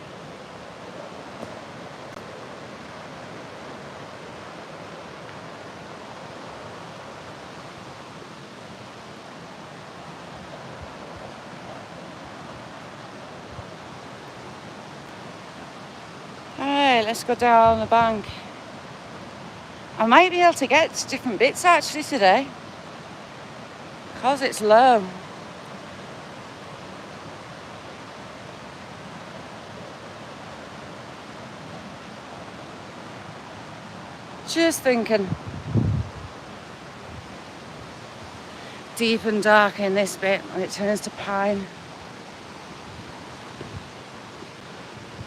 Alright, let's go down the bank. I might be able to get to different bits actually today, because it's low. Just thinking. Deep and dark in this bit when it turns to pine.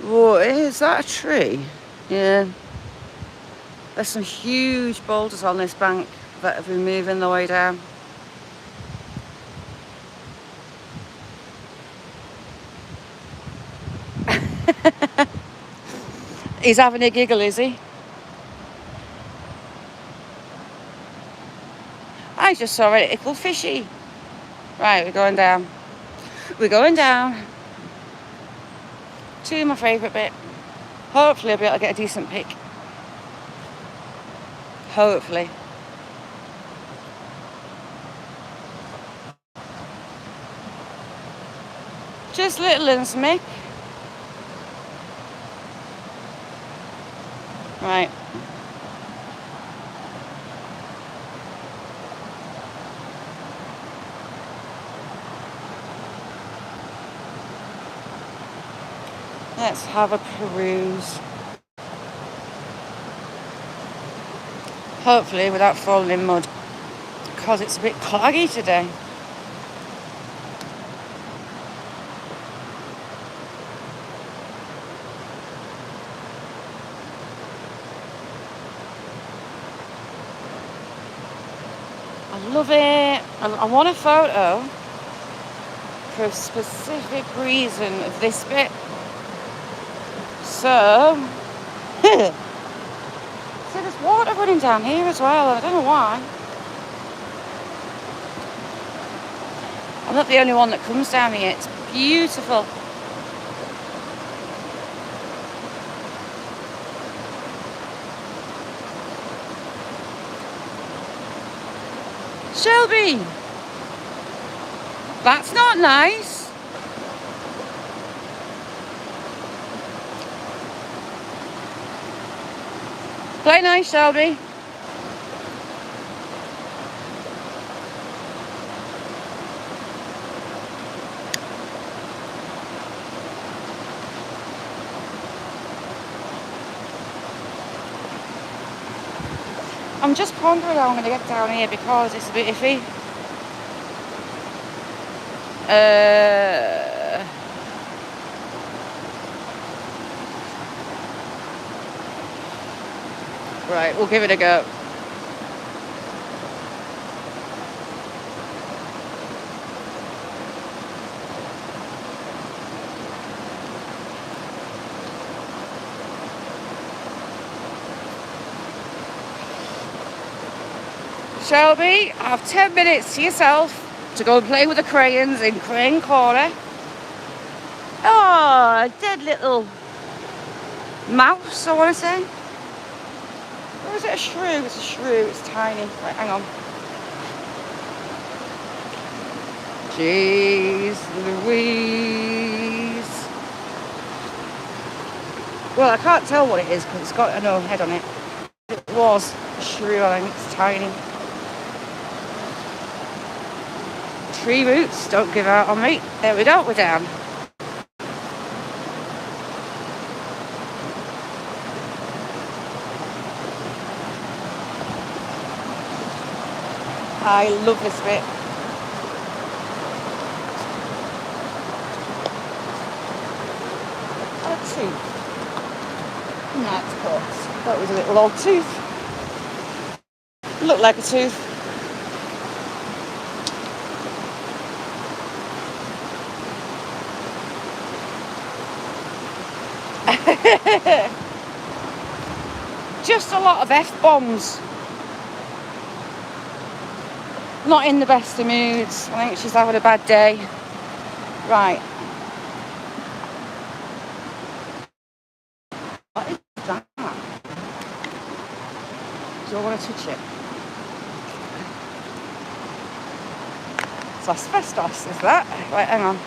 Whoa, is that a tree? Yeah. There's some huge boulders on this bank that have been moving the way down. He's having a giggle, is he? I just saw a little fishy. Right, we're going down. We're going down to my favourite bit. Hopefully I'll be able to get a decent pic. Hopefully. Just little uns, Mick. Right. Let's have a peruse. Hopefully without falling in mud, because it's a bit claggy today. I love it. I want a photo for a specific reason of this bit. So, see, there's water running down here as well. I don't know why. I'm not the only one that comes down here. It's beautiful. Shelby, that's not nice. Play nice, Shelby. I'm just pondering how I'm going to get down here because it's a bit iffy. Right, we'll give it a go. Shelby, have 10 minutes to yourself. to go and play with the crayons in Crane Corner. Oh, a dead little mouse, I want to say. Or is it a shrew? It's a shrew, it's tiny. Right, hang on. Jeez Louise. Well, I can't tell what it is because it's got no head on it. It was a shrew, I think it's tiny. Tree roots, don't give out on me. There we go, we're down. I love this bit. A tooth. No, it's quartz. That was a little old tooth. Looked like a tooth. Just a lot of F-bombs. Not in the best of moods. I think she's having a bad day. Right. What is that? Do I want to touch it? It's asbestos, is that? Right, hang on.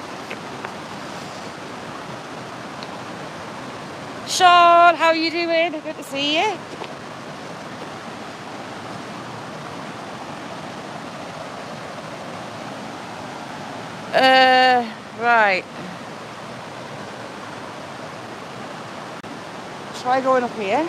Sean, how are you doing? Good to see you. Right. Try going up here.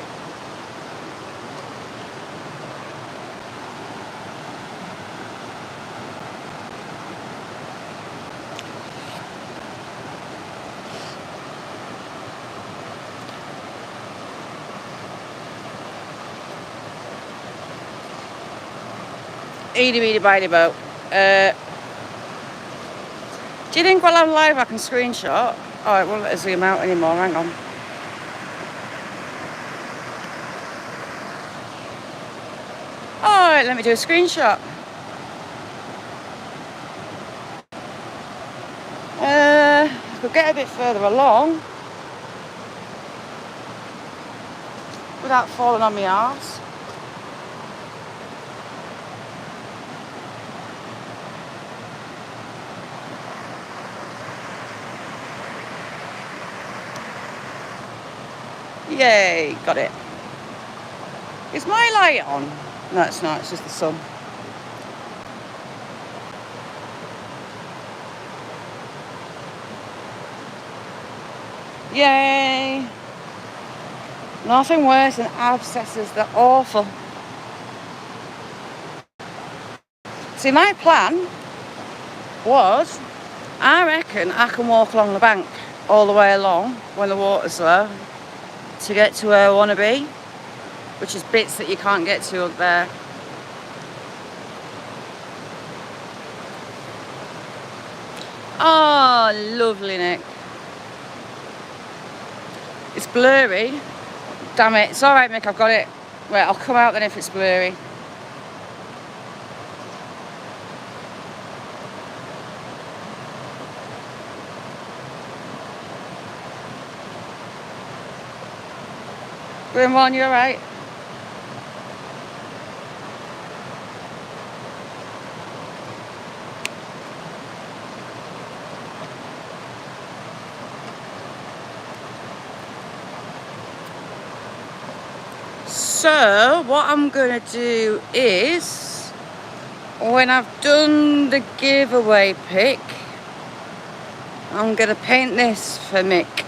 Eeny, meeny, miny, moe. Do you think while I'm live I can screenshot? Oh, it won't let us zoom out anymore, hang on. Alright, let me do a screenshot. I could get a bit further along without falling on my arse. Yay, got it. Is my light on? No, it's not, it's just the sun. Yay! Nothing worse than abscesses, they're awful. See, my plan was, I reckon I can walk along the bank all the way along when the water's low to get to where I want to be, which is bits that you can't get to up there. Oh, lovely, Nick. It's blurry. Damn it. It's alright, Mick, I've got it. Right, I'll come out then if it's blurry. Grimwan, you alright? So, what I'm going to do is, when I've done the giveaway pic, I'm going to paint this for Mick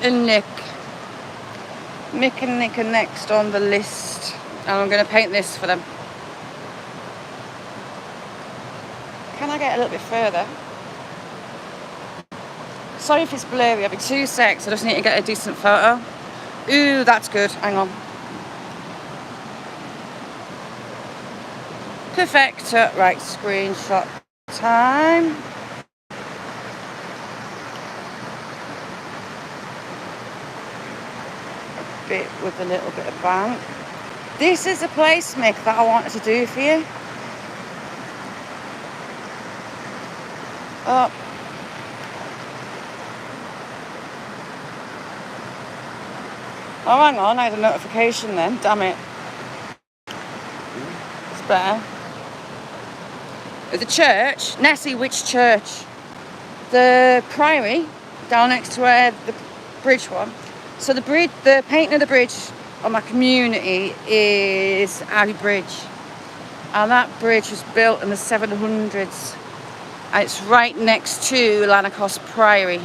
and Nick. Mick and Nick are next on the list, and I'm going to paint this for them. Can I get a little bit further? Sorry if it's blurry, I'll be 2 secs, I just need to get a decent photo. Ooh, that's good, hang on. Perfecto, right, screenshot time. A bit with a little bit of bank. This is a place, Mick, that I wanted to do for you. Oh, oh, hang on, I had a notification then. Damn it. It's better. The church, Nessie, which church? The Priory, down next to where the bridge was. So the bridge, the painting of the bridge on my community is Abbey Bridge. And that bridge was built in the 700s. And it's right next to Lanercost Priory.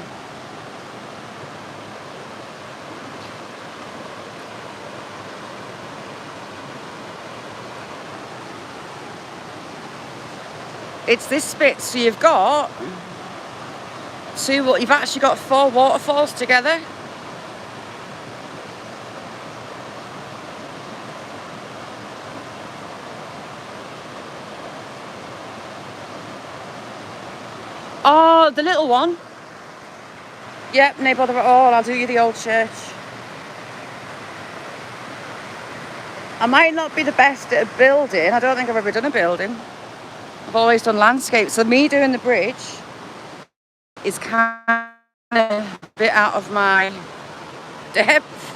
It's this bit, so you've got you've actually got 4 waterfalls together. Oh, the little one. Yep, no bother at all. I'll do you the old church. I might not be the best at a building. I don't think I've ever done a building. I've always done landscape. So me doing the bridge is kind of a bit out of my depth.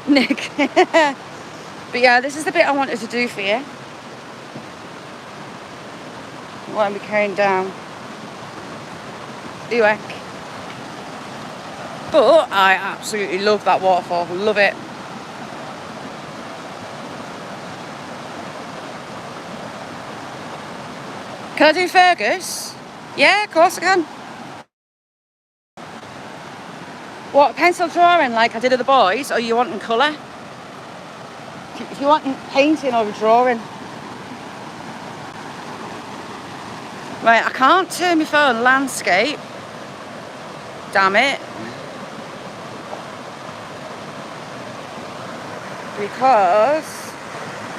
Nick. But yeah, this is the bit I wanted to do for you. What I'm carrying down. Ewick. But I absolutely love that waterfall. Love it. Can I do Fergus? Yeah, of course I can. What, a pencil drawing like I did of the boys, or you want in colour? If you want in painting or a drawing. Right, I can't turn my phone landscape. Damn it. Because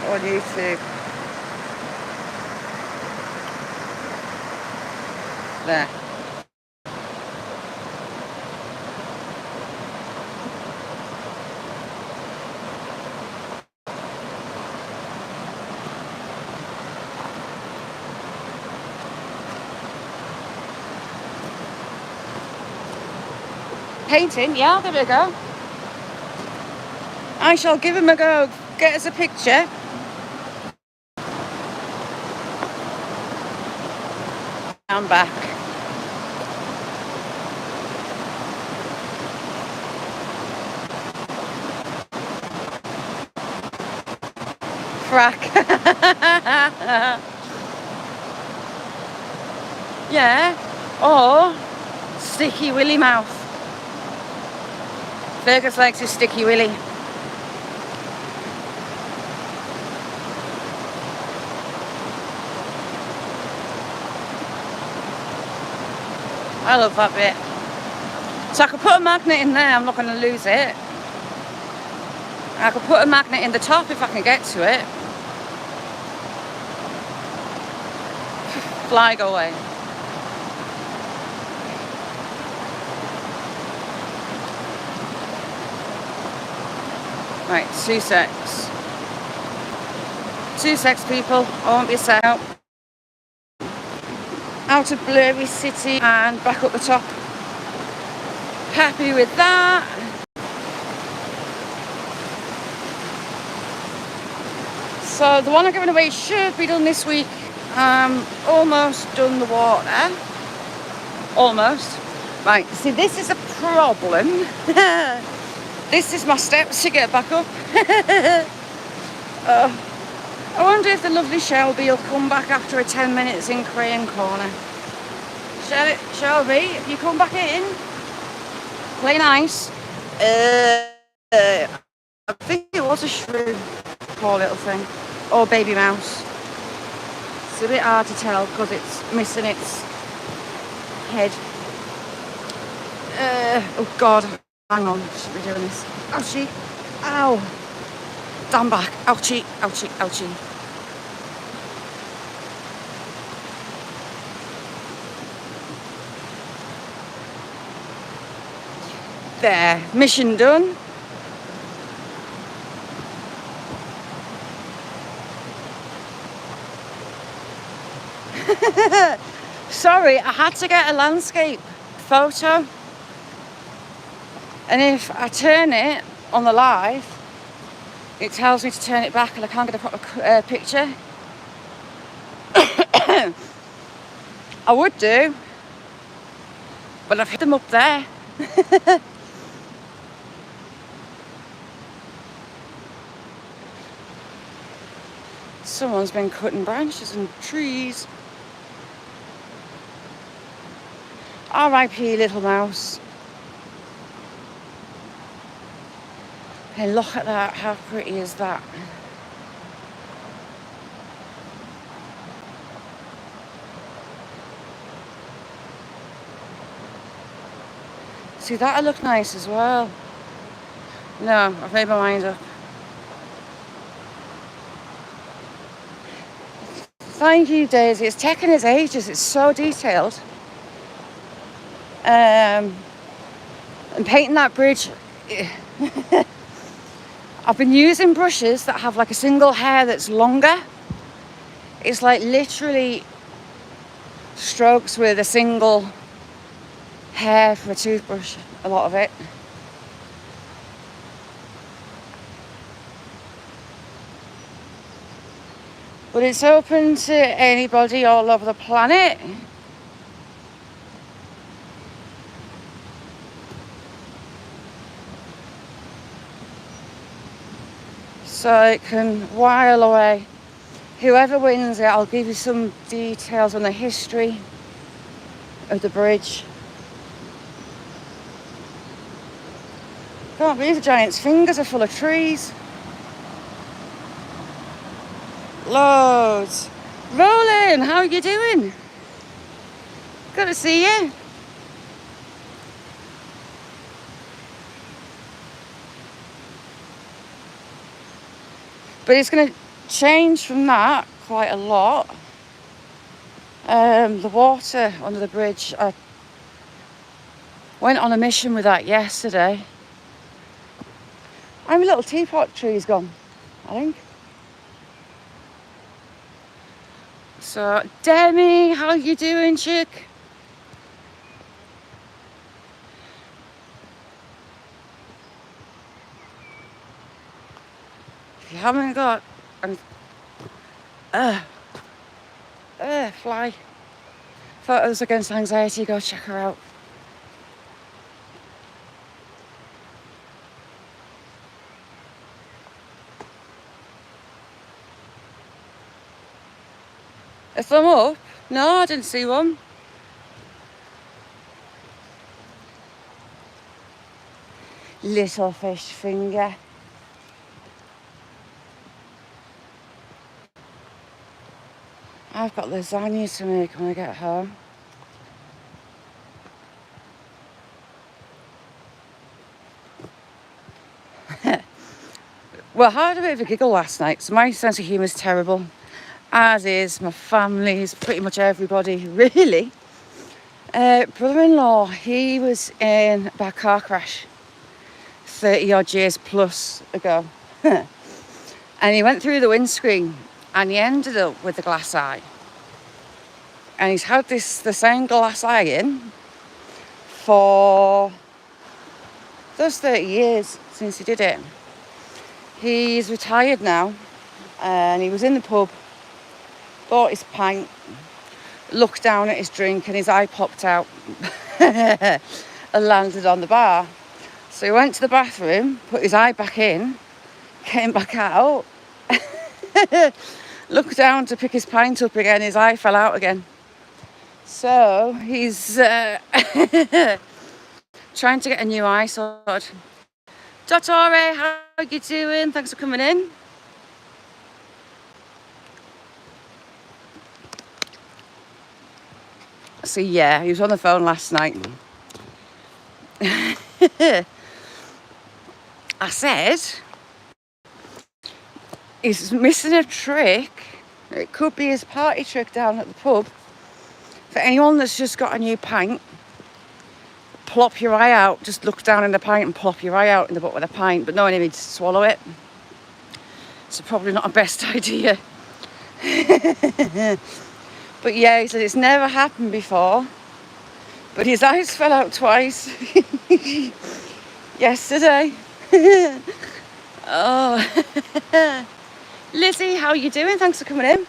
on YouTube. There. Painting, yeah, there we go. I shall give him a go. Get us a picture. I'm back. Frack. Yeah. Or Sticky Willy mouth. Fergus likes his Sticky Willy. I love that bit. So I could put a magnet in there, I'm not going to lose it. I could put a magnet in the top if I can get to it. Fly, go away. Right, 2 secs. 2 secs, people. I won't be a sec. Out of Blurry City and back up the top. Happy with that. So the one I'm giving away should be done this week. Almost done the water. Almost. Right, see, this is a problem. This is my steps to get back up. I wonder if the lovely Shelby will come back after a 10 minutes in Crane Corner. Shelby, if you come back in, play nice. I think it was a shrew, poor little thing, or baby mouse. It's a bit hard to tell because it's missing its head. Oh God, hang on, I should be doing this. Ouchie, ow. Stand back, ouchie, ouchie, ouchie. There, mission done. Sorry, I had to get a landscape photo. And if I turn it on the live, it tells me to turn it back and I can't get a proper picture. I would do, but I've hit them up there. Someone's been cutting branches and trees. R.I.P. little mouse. Hey, look at that, how pretty is that? See, that'll look nice as well. No, I've made my mind up. Thank you, Daisy. It's taken us ages. It's so detailed. And painting that bridge, I've been using brushes that have like a single hair that's longer. It's like literally strokes with a single hair for a toothbrush, a lot of it. But it's open to anybody all over the planet. So it can while away. Whoever wins it, I'll give you some details on the history of the bridge. Can't believe the giant's fingers are full of trees. Loads. Roland, how are you doing? Good to see you. But it's going to change from that quite a lot. The water under the bridge, I went on a mission with that yesterday. My little teapot tree's gone, I think. So, Demi, how you doing, chick? If you haven't got fly photos against anxiety, go check her out. A thumb up? No, I didn't see one. Little fish finger. I've got lasagna to make when I get home. Well, I had a bit of a giggle last night, so my sense of humour is terrible. As is my family's, pretty much everybody, really. Brother-in-law, he was in a bad car crash 30 odd years plus ago. And he went through the windscreen and he ended up with a glass eye. And he's had the same glass eye in for those 30 years since he did it. He's retired now and he was in the pub, bought his pint, looked down at his drink and his eye popped out and landed on the bar. So he went to the bathroom, put his eye back in, came back out, looked down to pick his pint up again, his eye fell out again. So he's trying to get a new eye sorted. Dottore, how are you doing? Thanks for coming in. So yeah, he was on the phone last night. I said, he's missing a trick. It could be his party trick down at the pub. For anyone that's just got a new pint, plop your eye out. Just look down in the pint and plop your eye out in the bottom of the pint. But no one needs to swallow it. So probably not a best idea. But yeah, he said it's never happened before. But his eyes fell out twice yesterday. Oh, Lizzie, how are you doing? Thanks for coming in.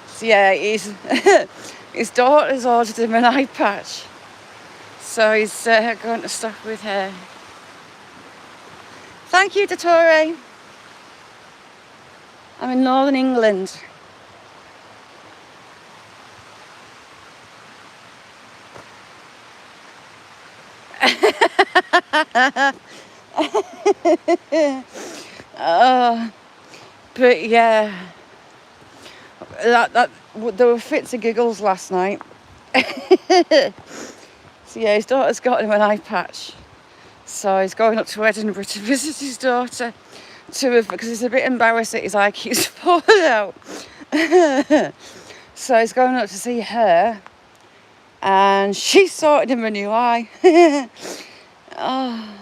So yeah, his daughter's ordered him an eye patch, so he's going to stop with her. Thank you, Dottore. I'm in Northern England. But yeah, there were fits of giggles last night. So yeah, his daughter's got him an eye patch, so he's going up to Edinburgh to visit his daughter, because he's a bit embarrassed that his eye keeps falling out. So he's going up to see her, and she sorted him a new eye. Oh.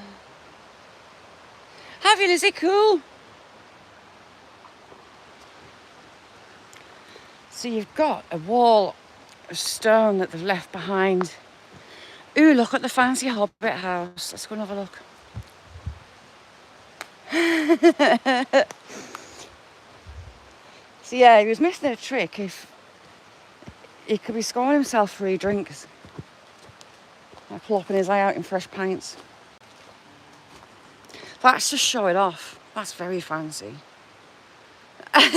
Have you, Lizzie? Cool. So you've got a wall of stone that they've left behind. Ooh, look at the fancy Hobbit house. Let's go and have a look. So yeah, he was missing a trick. If he could be scoring himself free drinks by plopping his eye out in fresh pints. That's just showing off. That's very fancy.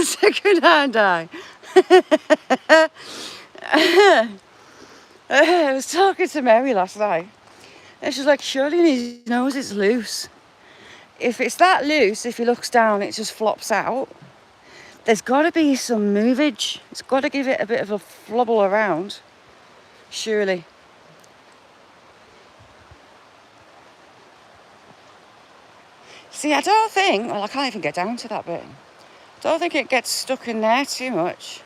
Second hand eye. I was talking to Mary last night, and she was like, surely his nose is loose. If it's that loose, if he looks down, it just flops out. There's got to be some movage. It's got to give it a bit of a flobble around, surely. See, I don't think, well, I can't even get down to that bit. I don't think it gets stuck in there too much.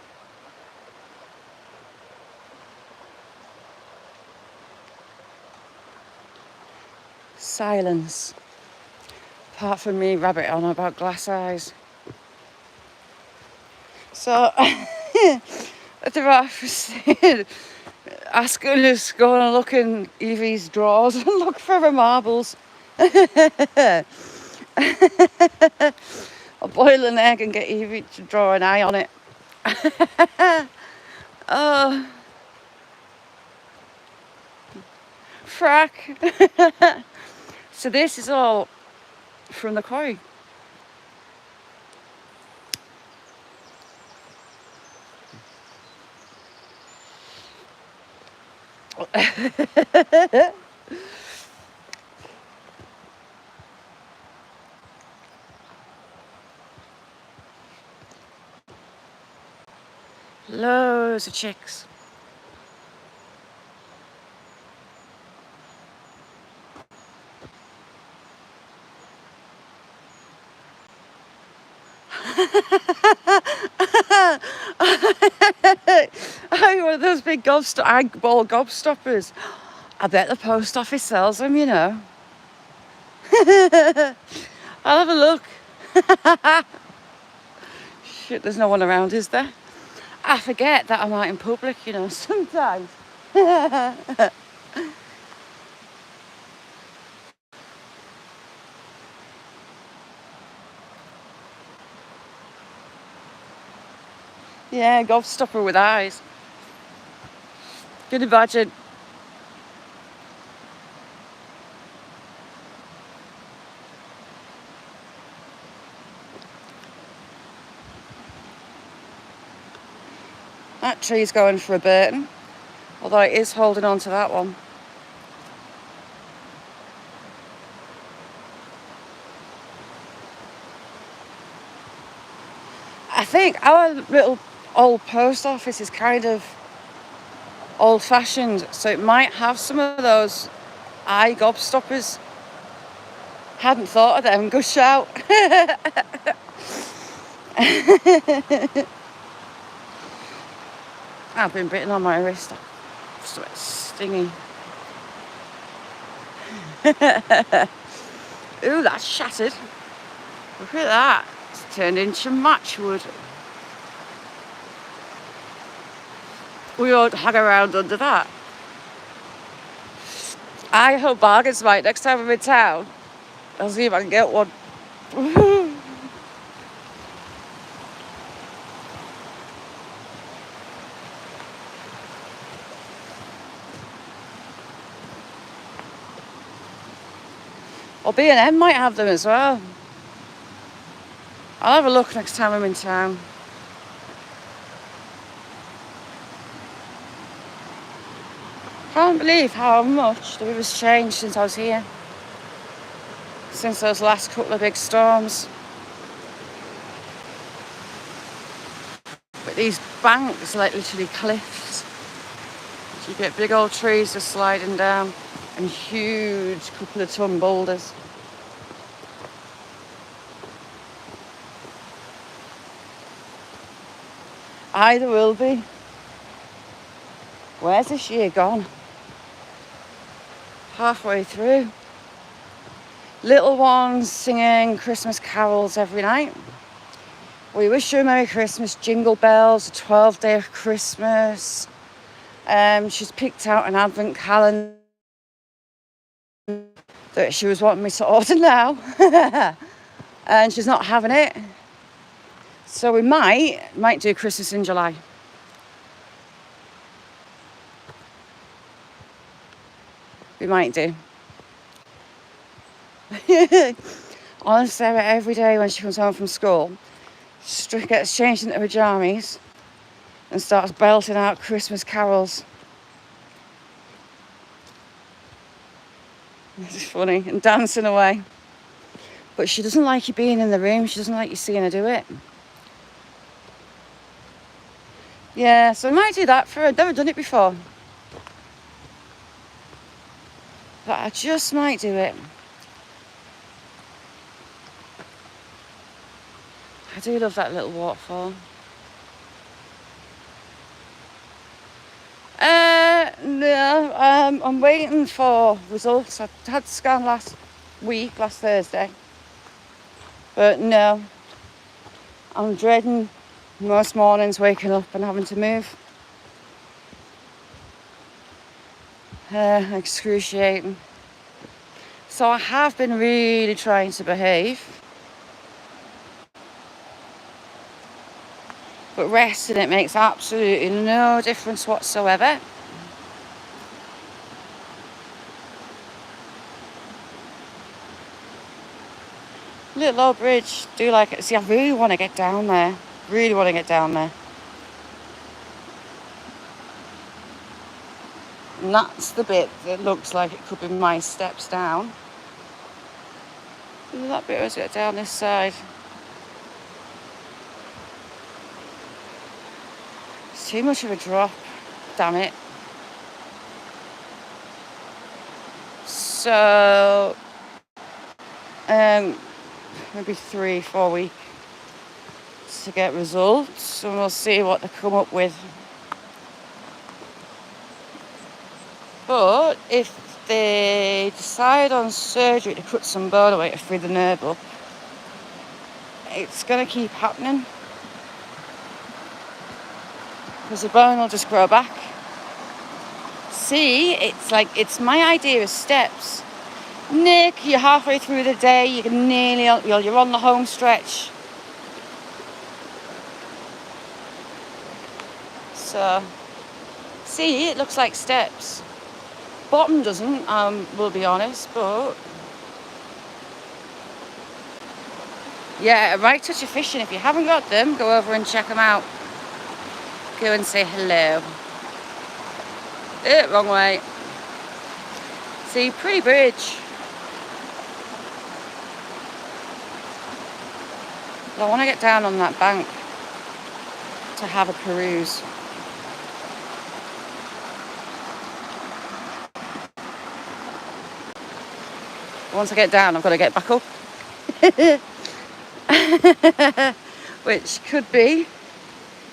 Silence. Apart from me rabbit on about glass eyes. So, at the Riverside, asking us to go and look in Evie's drawers and look for her marbles. I'll boil an egg and get Evie to draw an eye on it. Oh, frack. So this is all from the quarry. Loads of chicks. One of those big eyeball gobstoppers. I bet the post office sells them, you know. I'll have a look. Shit, there's no one around, is there? I forget that I'm out in public, you know, sometimes. Yeah, gobstopper with eyes. Can you imagine? That tree's going for a Burton, although it is holding on to that one. I think our little old post office is kind of old-fashioned, so it might have some of those eye gobstoppers. Hadn't thought of them. Good shout. I've been bitten on my wrist. So it's stinging. Ooh, that's shattered. Look at that. It's turned into matchwood. we won't hang around under that. I hope bargains right next time I'm in town. I'll see if I can get one. Or B&M might have them as well. I'll have a look next time I'm in town. Can't believe how much the river's changed since I was here. Since those last couple of big storms. But these banks are like literally cliffs. You get big old trees just sliding down and huge couple of ton boulders. There will be. Where's this year gone? Halfway through. Little ones singing Christmas carols every night. We wish you a Merry Christmas, Jingle Bells, a 12-day of Christmas. She's picked out an advent calendar that she was wanting me to order now. And she's not having it. So we might do Christmas in July. We might do. Honestly, every day when she comes home from school, she gets changed into her jammies and starts belting out Christmas carols. It's funny, and dancing away. But she doesn't like you being in the room. She doesn't like you seeing her do it. Yeah, so I might do that for her. I've never done it before. But I just might do it. I do love that little waterfall. No, I'm waiting for results. I had the scan last Thursday. But no, I'm dreading most mornings waking up and having to move. Excruciating. So I have been really trying to behave. But resting, it makes absolutely no difference whatsoever. Little old bridge, do like it. See, I really want to get down there. Really want to get down there. And that's the bit that looks like it could be my steps down. And that bit was it down this side. It's too much of a drop. Damn it. So, maybe 3-4 weeks to get results, and we'll see what they come up with. But if they decide on surgery to cut some bone away to free the nerve up, it's going to keep happening. Because the bone will just grow back. See, it's my idea of steps. Nick, you're halfway through the day, you're on the home stretch. So, see, it looks like steps. Bottom doesn't, we'll be honest, but yeah, a right touch of fishing. If you haven't got them, go over and check them out. Go and say hello. Wrong way. See, pretty bridge. I want to get down on that bank to have a peruse. Once I get down, I've got to get back up. Which could be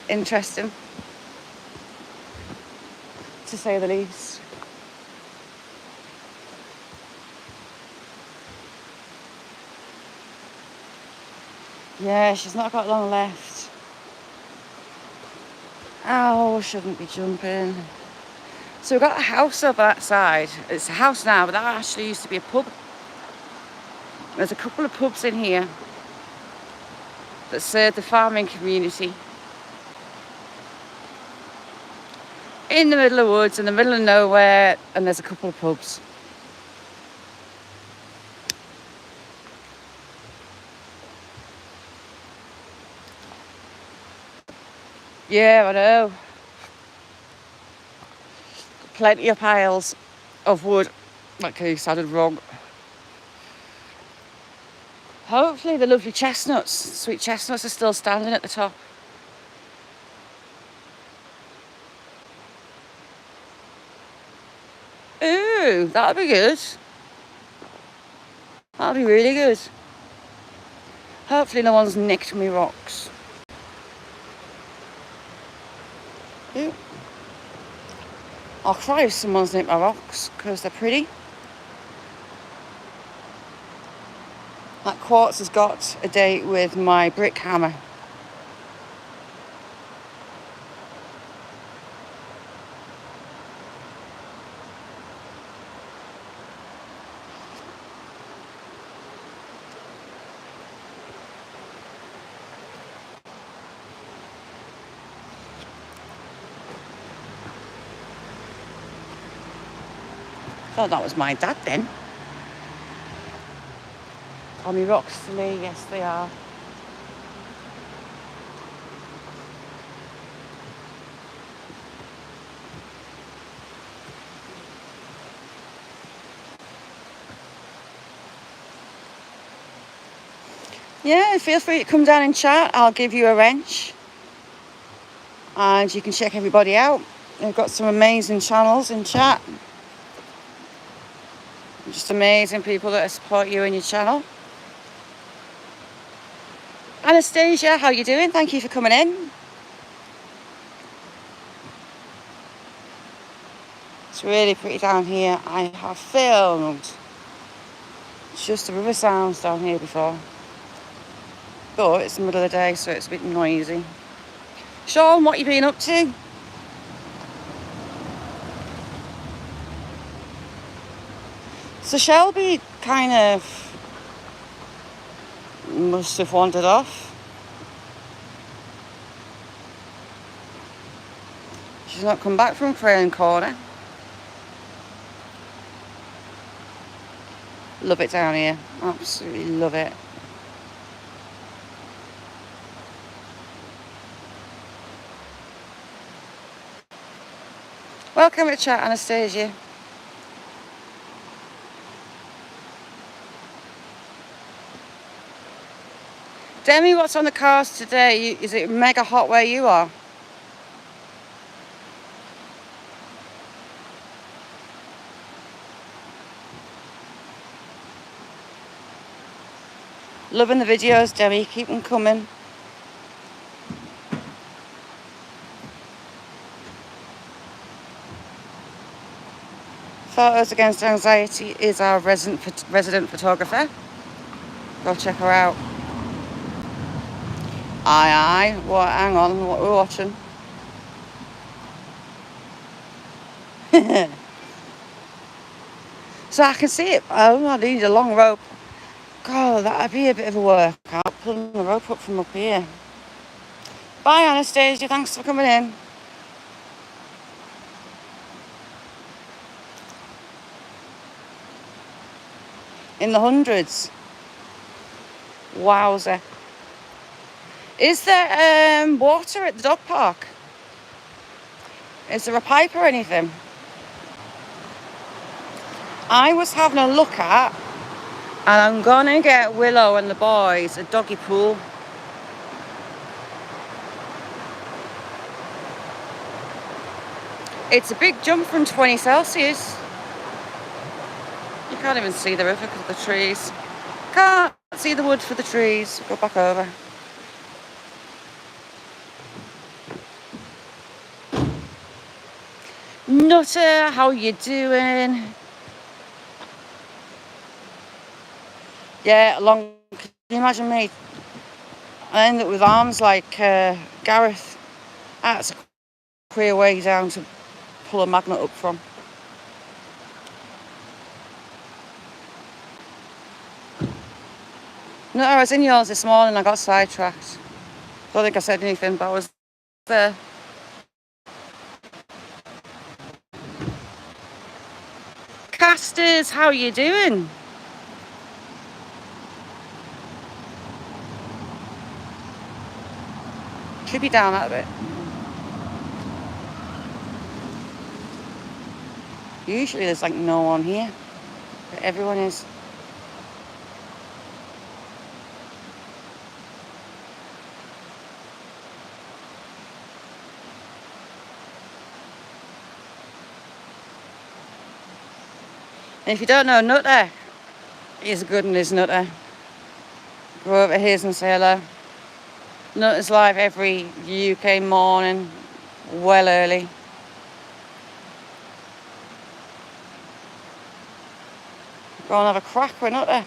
interesting, to say the least. Yeah, she's not got long left. Oh, I shouldn't be jumping. So we've got a house over that side. It's a house now, but that actually used to be a pub. There's a couple of pubs in here that serve the farming community. In the middle of the woods, in the middle of nowhere, and there's a couple of pubs. Yeah, I know. Plenty of piles of wood. Okay, sounded wrong. Hopefully the lovely chestnuts, sweet chestnuts, are still standing at the top. Ooh, that'll be good. That'll be really good. Hopefully no one's nicked me rocks. Ooh. I'll cry if someone's nicked my rocks, because they're pretty. That Quartz has got a date with my brick hammer. Thought that was my dad then. Are my rocks to me? Yes, they are. Yeah, feel free to come down and chat. I'll give you a wrench. And you can check everybody out. They've got some amazing channels in chat. Just amazing people that support you and your channel. Anastasia, how you doing? Thank you for coming in. It's really pretty down here. I have filmed just the river sounds down here before. But it's the middle of the day, so it's a bit noisy. Sean, what you been up to? So Shelby kind of must have wandered off. She's not come back from Crane Corner. Love it down here. Absolutely love it. Welcome to chat, Anastasia. Demi, what's on the cars today? Is it mega hot where you are? Loving the videos, Demi. Keep them coming. Photos Against Anxiety is our resident photographer. Go check her out. Aye. What? Hang on. What we're watching? So I can see it. Oh, I need a long rope. God, that'd be a bit of a workout. Pulling the rope up from up here. Bye, Anastasia. Thanks for coming in. In the hundreds. Wowzer. Is there water at the dog park? Is there a pipe or anything? I was having a look at, and I'm gonna get Willow and the boys a doggy pool. It's a big jump from 20 Celsius. You can't even see the river because of the trees. Can't see the wood for the trees. Go back over. Nutter, how you doing? Yeah, long. Can you imagine me? I end up with arms like Gareth. That's queer way down to pull a magnet up from. No, I was in yours this morning. I got sidetracked. Don't think I said anything, but I was there. Casters, how are you doing? Should be down that a bit. Usually there's like no one here, but everyone is. And if you don't know Nutter, he's good in his Nutter. Go over here and say hello. Nutter's live every UK morning, well early. Go and have a crack with Nutter.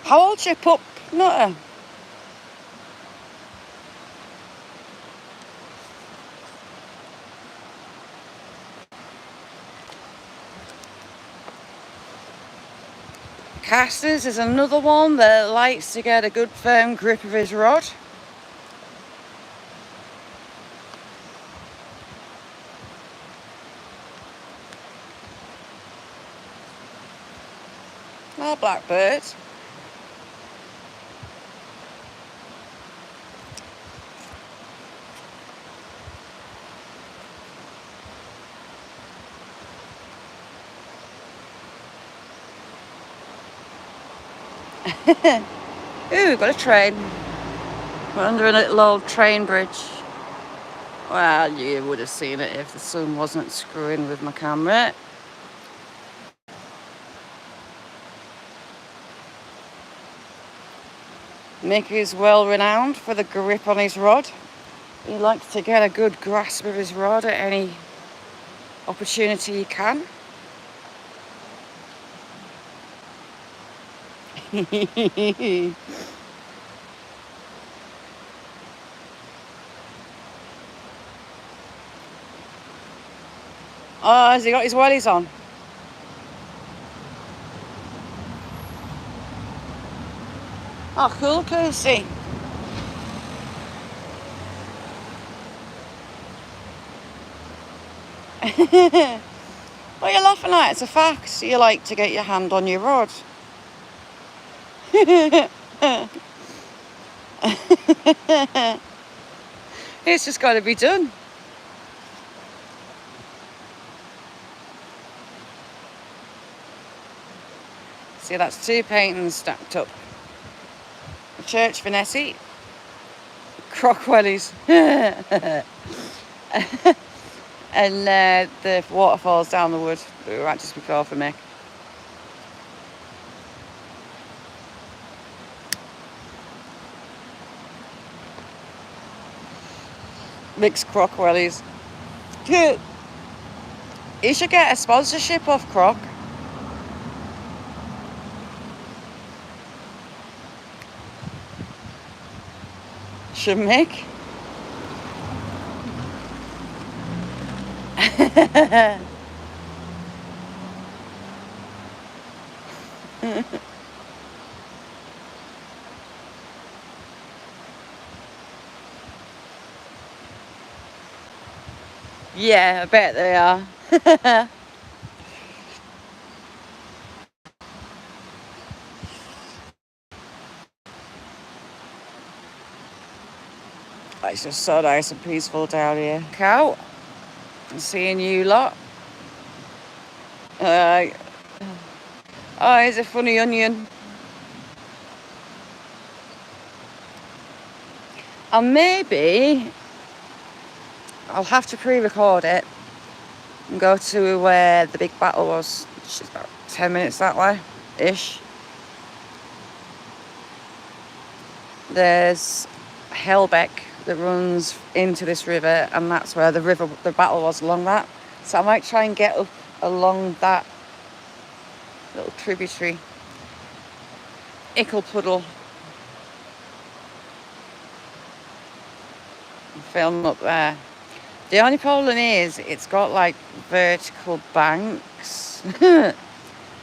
How old's your pup, Nutter? Casters is another one that likes to get a good firm grip of his rod. Oh, blackbird. Ooh, we've got a train. We're under a little old train bridge. Well, you would have seen it if the sun wasn't screwing with my camera. Mick is well renowned for the grip on his rod. He likes to get a good grasp of his rod at any opportunity he can. Oh, has he got his wellies on? Oh, cool, Kirsty. What are you laughing at? It's a fact. You like to get your hand on your rod. It's just got to be done. See, that's 2 paintings stacked up. A church for Nessie. Croc wellies. And the waterfalls down the wood that we were at just before for Mick. Mick's croc wellies. He should get a sponsorship off Croc. Should Mick? Yeah, I bet they are. It's just so nice and peaceful down here. Out and seeing you lot. Oh, he's a funny onion. And maybe I'll have to pre-record it and go to where the big battle was, which is about 10 minutes that way, ish. There's a hellbeck that runs into this river, and that's where the battle was, along that. So I might try and get up along that little tributary. Ickle Puddle. Film up there. The only problem is it's got like vertical banks.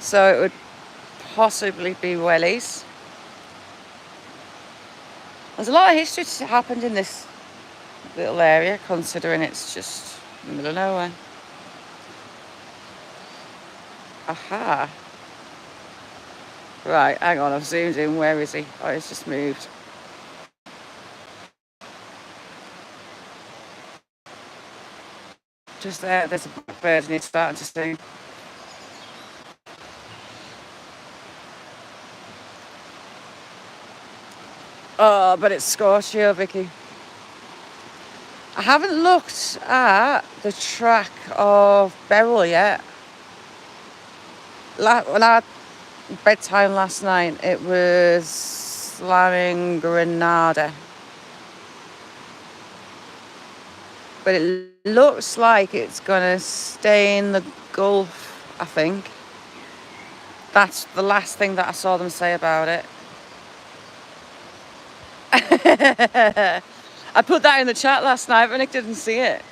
So it would possibly be wellies. There's a lot of history that happened in this little area, considering it's just in the middle of nowhere. Aha. Right, hang on, I've zoomed in. Where is he? Oh, he's just moved. Just there, there's a blackbird and he's starting to sing. Oh, but it's scorchy, Vicky. I haven't looked at the track of Beryl yet. When I had bedtime last night, it was slamming Granada. But it looks like it's going to stay in the Gulf, I think. That's the last thing that I saw them say about it. I put that in the chat last night, but Nick didn't see it.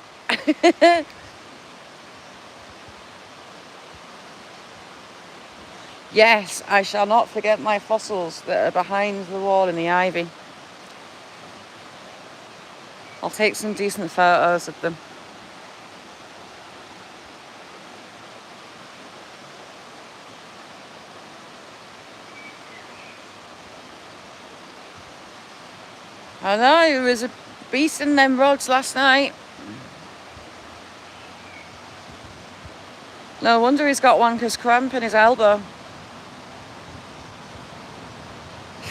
Yes, I shall not forget my fossils that are behind the wall in the ivy. I'll take some decent photos of them. I know, it was a beast in them roads last night. No wonder he's got wanker's cramp in his elbow.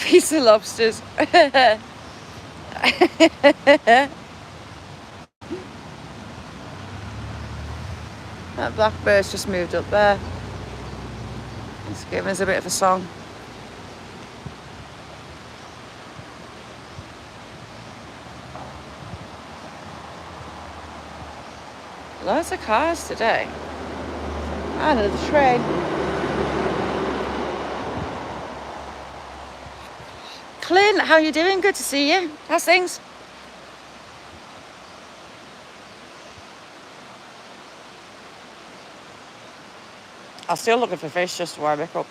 Piece of lobsters. That blackbird's just moved up there. It's giving us a bit of a song. Loads of cars today. And another train. Clint, how you doing? Good to see you. How's things? I'm still looking for fish just to warm back up.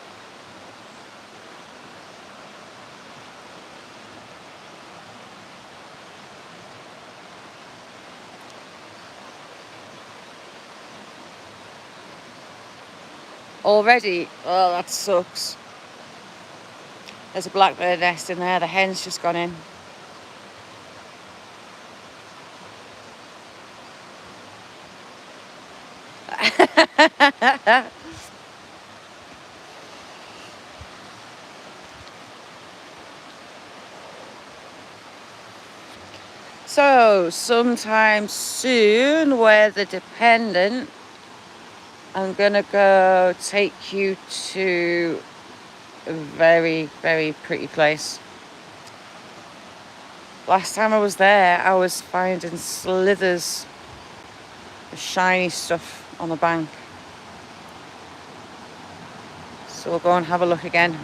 Already? Oh, that sucks. There's a blackbird nest in there. The hen's just gone in. So, sometime soon, weather dependent, I'm gonna go take you to a very, very pretty place. Last time I was there, I was finding slithers of shiny stuff on the bank. So we'll go and have a look again.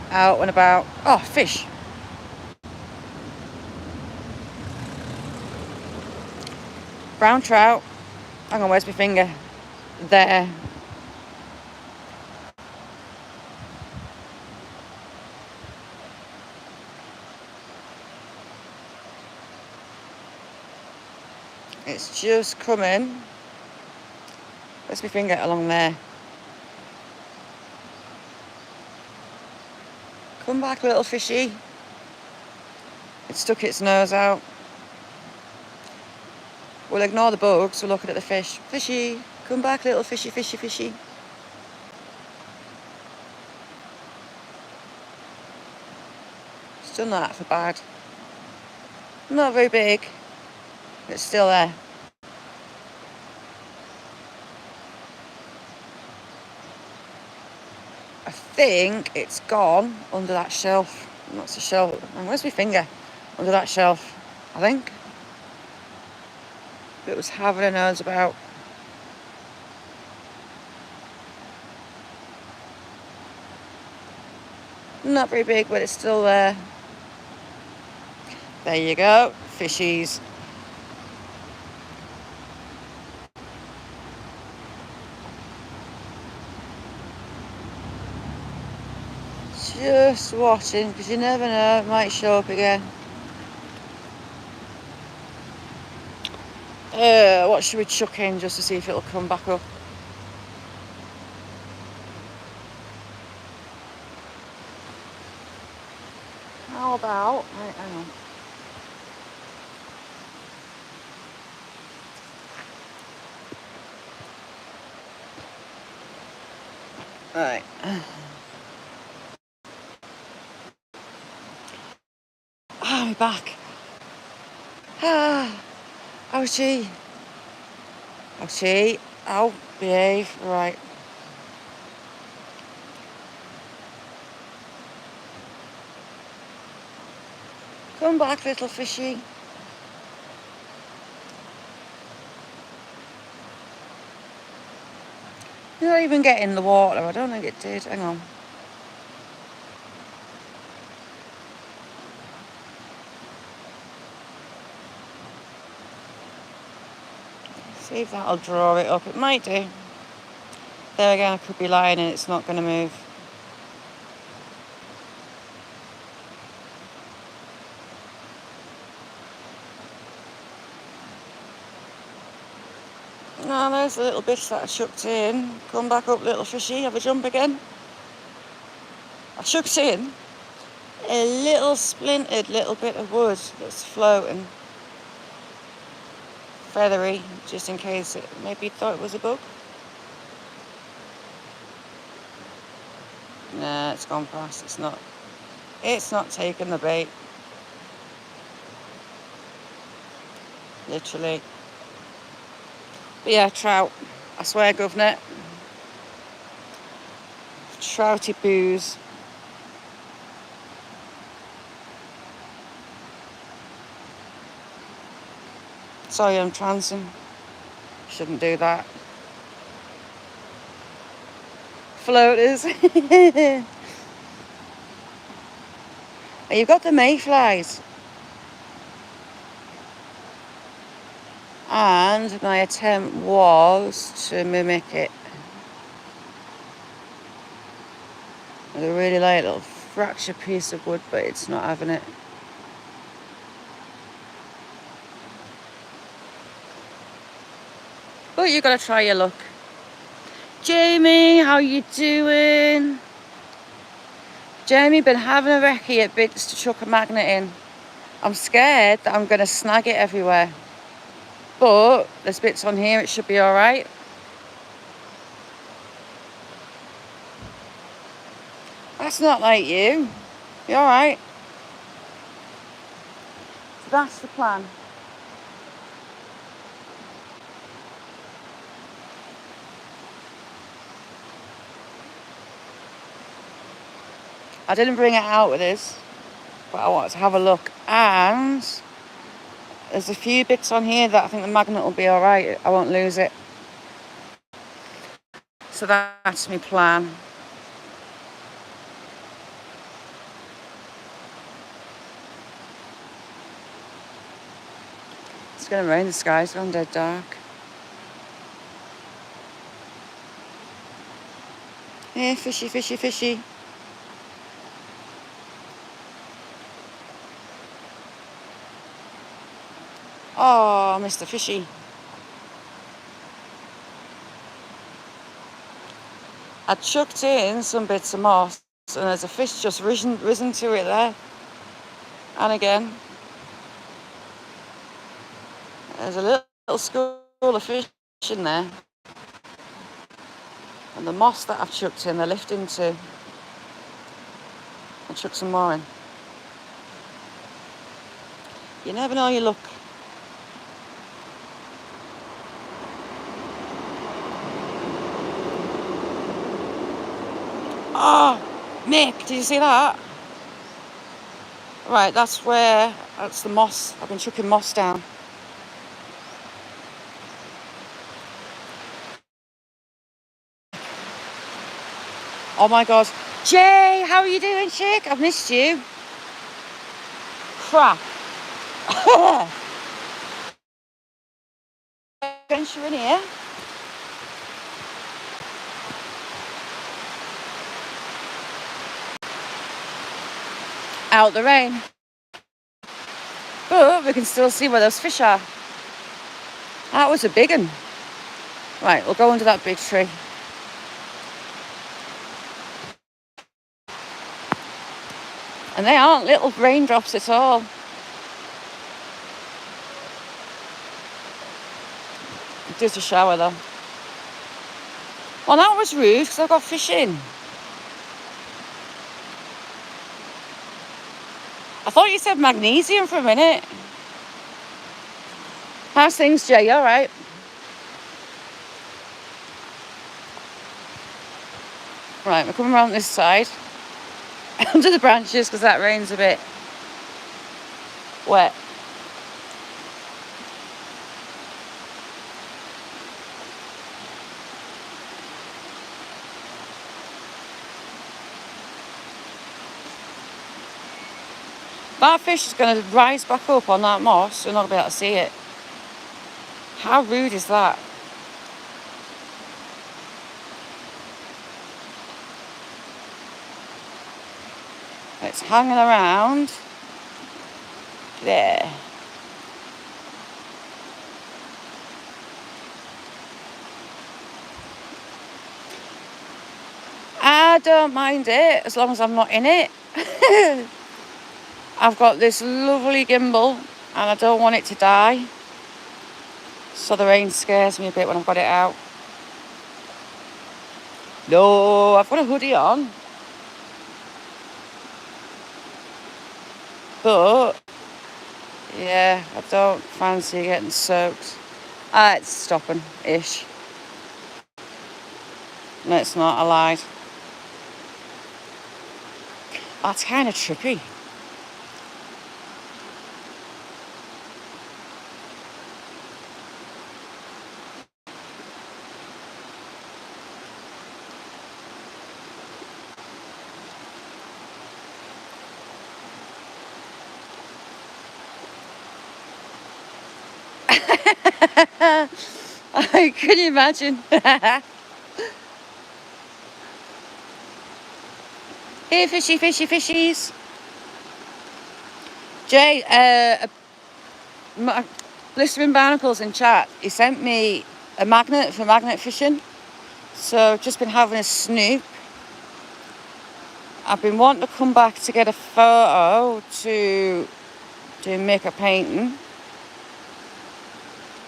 Out and about. Oh, fish. Brown trout. Hang on, where's my finger? There. It's just coming. Where's my finger? Along there. Come back, little fishy. It stuck its nose out. We'll ignore the bugs, we're looking at the fish. Fishy, come back, little fishy, fishy, fishy. It's done that for bad. Not very big. It's still there. I think it's gone under that shelf. And that's the shelf. And where's my finger? Under that shelf, I think. It was having a nose about. Not very big, but it's still there. There you go, fishies. Just watching, because you never know, it might show up again. What should we chuck in just to see if it'll come back up? How about, right, hang on. Right. Ah, my back. Ah, ouchie. Ouchie. Ow, behave. Right. Come back, little fishy. Did not even get in the water? I don't think it did. Hang on. See if that'll draw it up. It might do. There again, I could be lying and it's not going to move. No, there's the little bits that I chucked in. Come back up, little fishy. Have a jump again. I chucked in a little splintered little bit of wood that's floating. Feathery, just in case it maybe thought it was a bug. Nah, it's gone past. It's not taking the bait. Literally. But yeah, trout. I swear, governor. Trouty boos. Sorry, I'm transing. Shouldn't do that. Floaters. You've got the mayflies. And my attempt was to mimic it. With a really light little fractured piece of wood, but it's not having it. But you gotta try your luck. Jamie, how you doing? Jamie, been having a recce at bits to chuck a magnet in. I'm scared that I'm gonna snag it everywhere. But there's bits on here, it should be alright. That's not like you. You alright? So that's the plan. I didn't bring it out with us, but I wanted to have a look. And there's a few bits on here that I think the magnet will be alright. I won't lose it. So that's my plan. It's going to rain, the sky's gone dead dark. Yeah, fishy, fishy, fishy. Oh, Mr. Fishy. I chucked in some bits of moss and there's a fish just risen to it there. And again, there's a little school of fish in there. And the moss that I've chucked in, they're lifting to. I'll chuck some more in. You never know your luck. Oh, Nick, did you see that? Right, that's the moss. I've been chucking moss down. Oh my God. Jay, how are you doing, chick? I've missed you. Crap. Since you're in here. Out the rain. But we can still see where those fish are. That was a big one. Right, we'll go under that big tree. And they aren't little raindrops at all. Just a shower though. Well, that was rude because I've got fish in. I thought you said magnesium for a minute. How's things, Jay? You all right? Right, we're coming around this side. Under the branches because that rain's a bit wet. That fish is going to rise back up on that moss. You're not going to be able to see it. How rude is that? It's hanging around there. I don't mind it as long as I'm not in it. I've got this lovely gimbal and I don't want it to die. So the rain scares me a bit when I've got it out. No, I've got a hoodie on. But, yeah, I don't fancy getting soaked. It's stopping-ish. No, it's not, I lied. That's kind of trippy. Can you imagine? Here, fishy, fishy, fishies. Jay, Blistering Barnacles in chat, he sent me a magnet for magnet fishing. So just been having a snoop. I've been wanting to come back to get a photo to do makeup painting.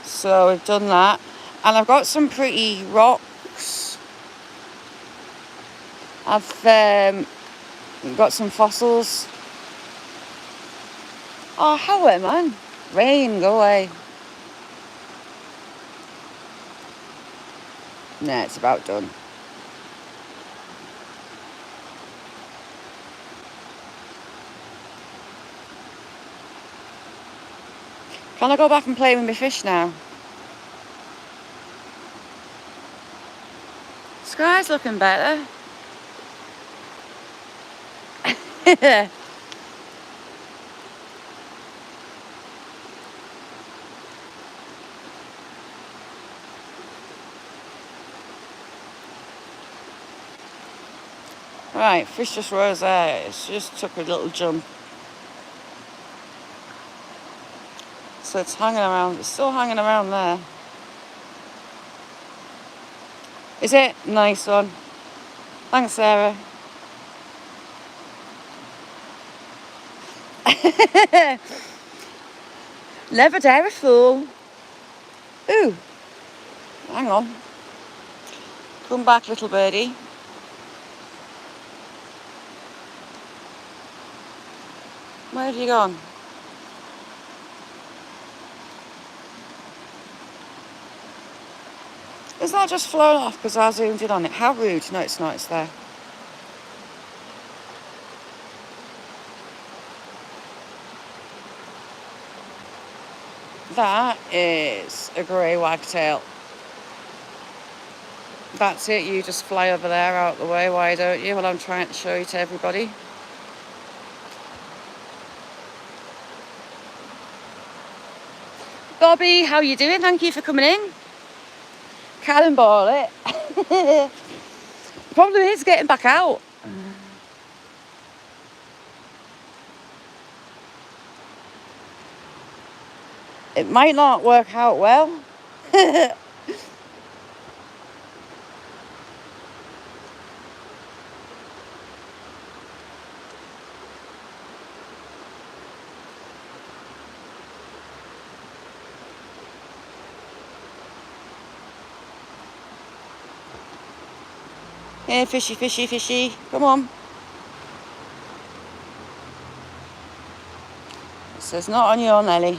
So we've done that. And I've got some pretty rocks. I've got some fossils. Oh, hello, man. Rain, go away. Nah, it's about done. Can I go back and play with my fish now? Sky's looking better. Right, fish just rose there. It's just took a little jump. So it's hanging around. It's still hanging around there. Is it? Nice one. Thanks, Sarah. Never dare a fool. Ooh. Hang on. Come back, little birdie. Where have you gone? Is that just flown off because I zoomed in on it? How rude. No, it's not. It's there. That is a grey wagtail. That's it, you just fly over there out the way, why don't you? Well, I'm trying to show you to everybody. Bobby, how you doing? Thank you for coming in. Cannonball it. Problem is getting back out. It might not work out well. Yeah, fishy, fishy, fishy. Come on. It says not on your Nelly.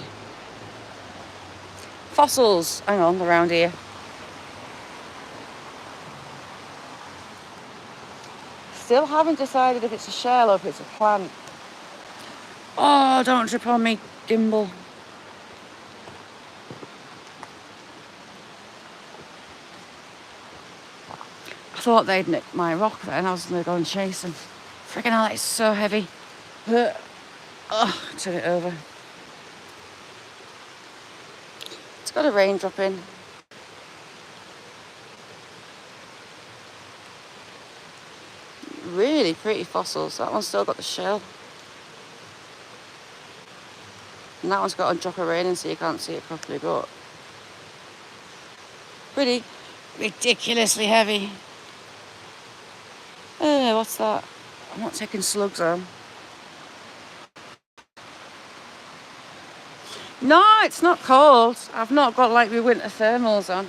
Fossils. Hang on, around here. Still haven't decided if it's a shell or if it's a plant. Oh, don't trip on me, gimbal. I thought they'd nicked my rock then. I was going to go and chase them. Freaking hell, it's so heavy. Oh, turn it over. It's got a raindrop in. Really pretty fossils. That one's still got the shell. And that one's got a drop of rain in, so you can't see it properly, but pretty ridiculously heavy. What's that? I'm not taking slugs on. No, it's not cold. I've not got like my winter thermals on.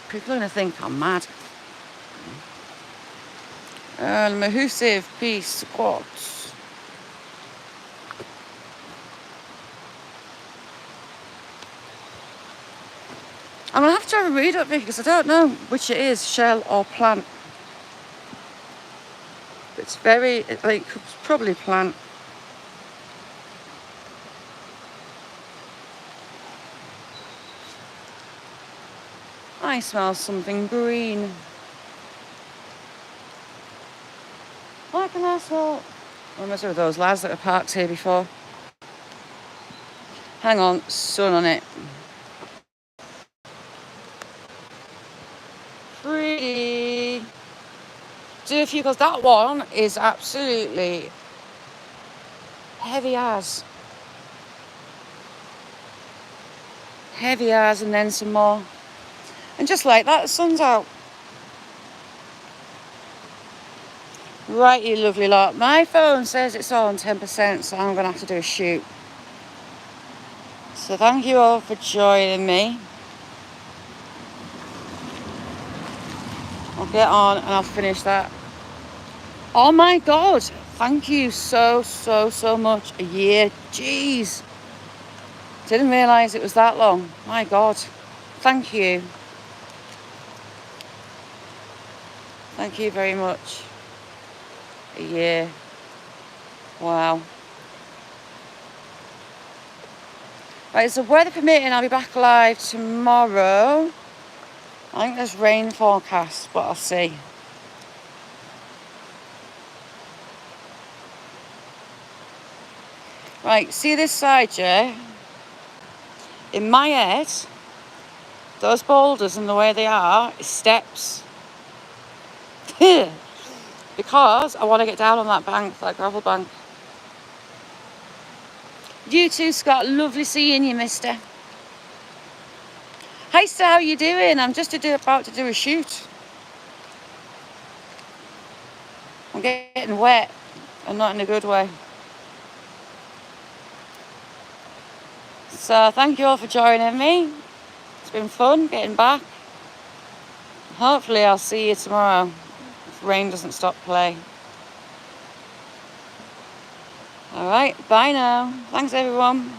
People are going to think I'm mad. Mahusive piece of quartz. I'm going to have to have a read up because I don't know which it is, shell or plant. It's very, like, it's probably plant. I smell something green. Why can I smell? What was it with those lads that were parked here before? Hang on, sun on it. Pretty. Do a few, because that one is absolutely heavy as. Heavy as, and then some more. And just like that, the sun's out. Right, you lovely lot. My phone says it's on 10%, so I'm going to have to do a shoot. So thank you all for joining me. I'll get on and I'll finish that. Oh my God. Thank you so much. A year. Jeez. Didn't realise it was that long. My God. Thank you. Thank you very much. A year. Wow. Right, so weather permitting, I'll be back live tomorrow. I think there's rain forecast, but I'll see. Right, see this side, yeah? In my head, those boulders and the way they are is steps. Because I want to get down on that bank, that gravel bank. You too, Scott. Lovely seeing you, mister. Hi, Sir, how you doing? I'm just about to do a shoot. I'm getting wet, and not in a good way. So thank you all for joining me. It's been fun getting back. Hopefully I'll see you tomorrow if rain doesn't stop play. All right, bye now. Thanks everyone.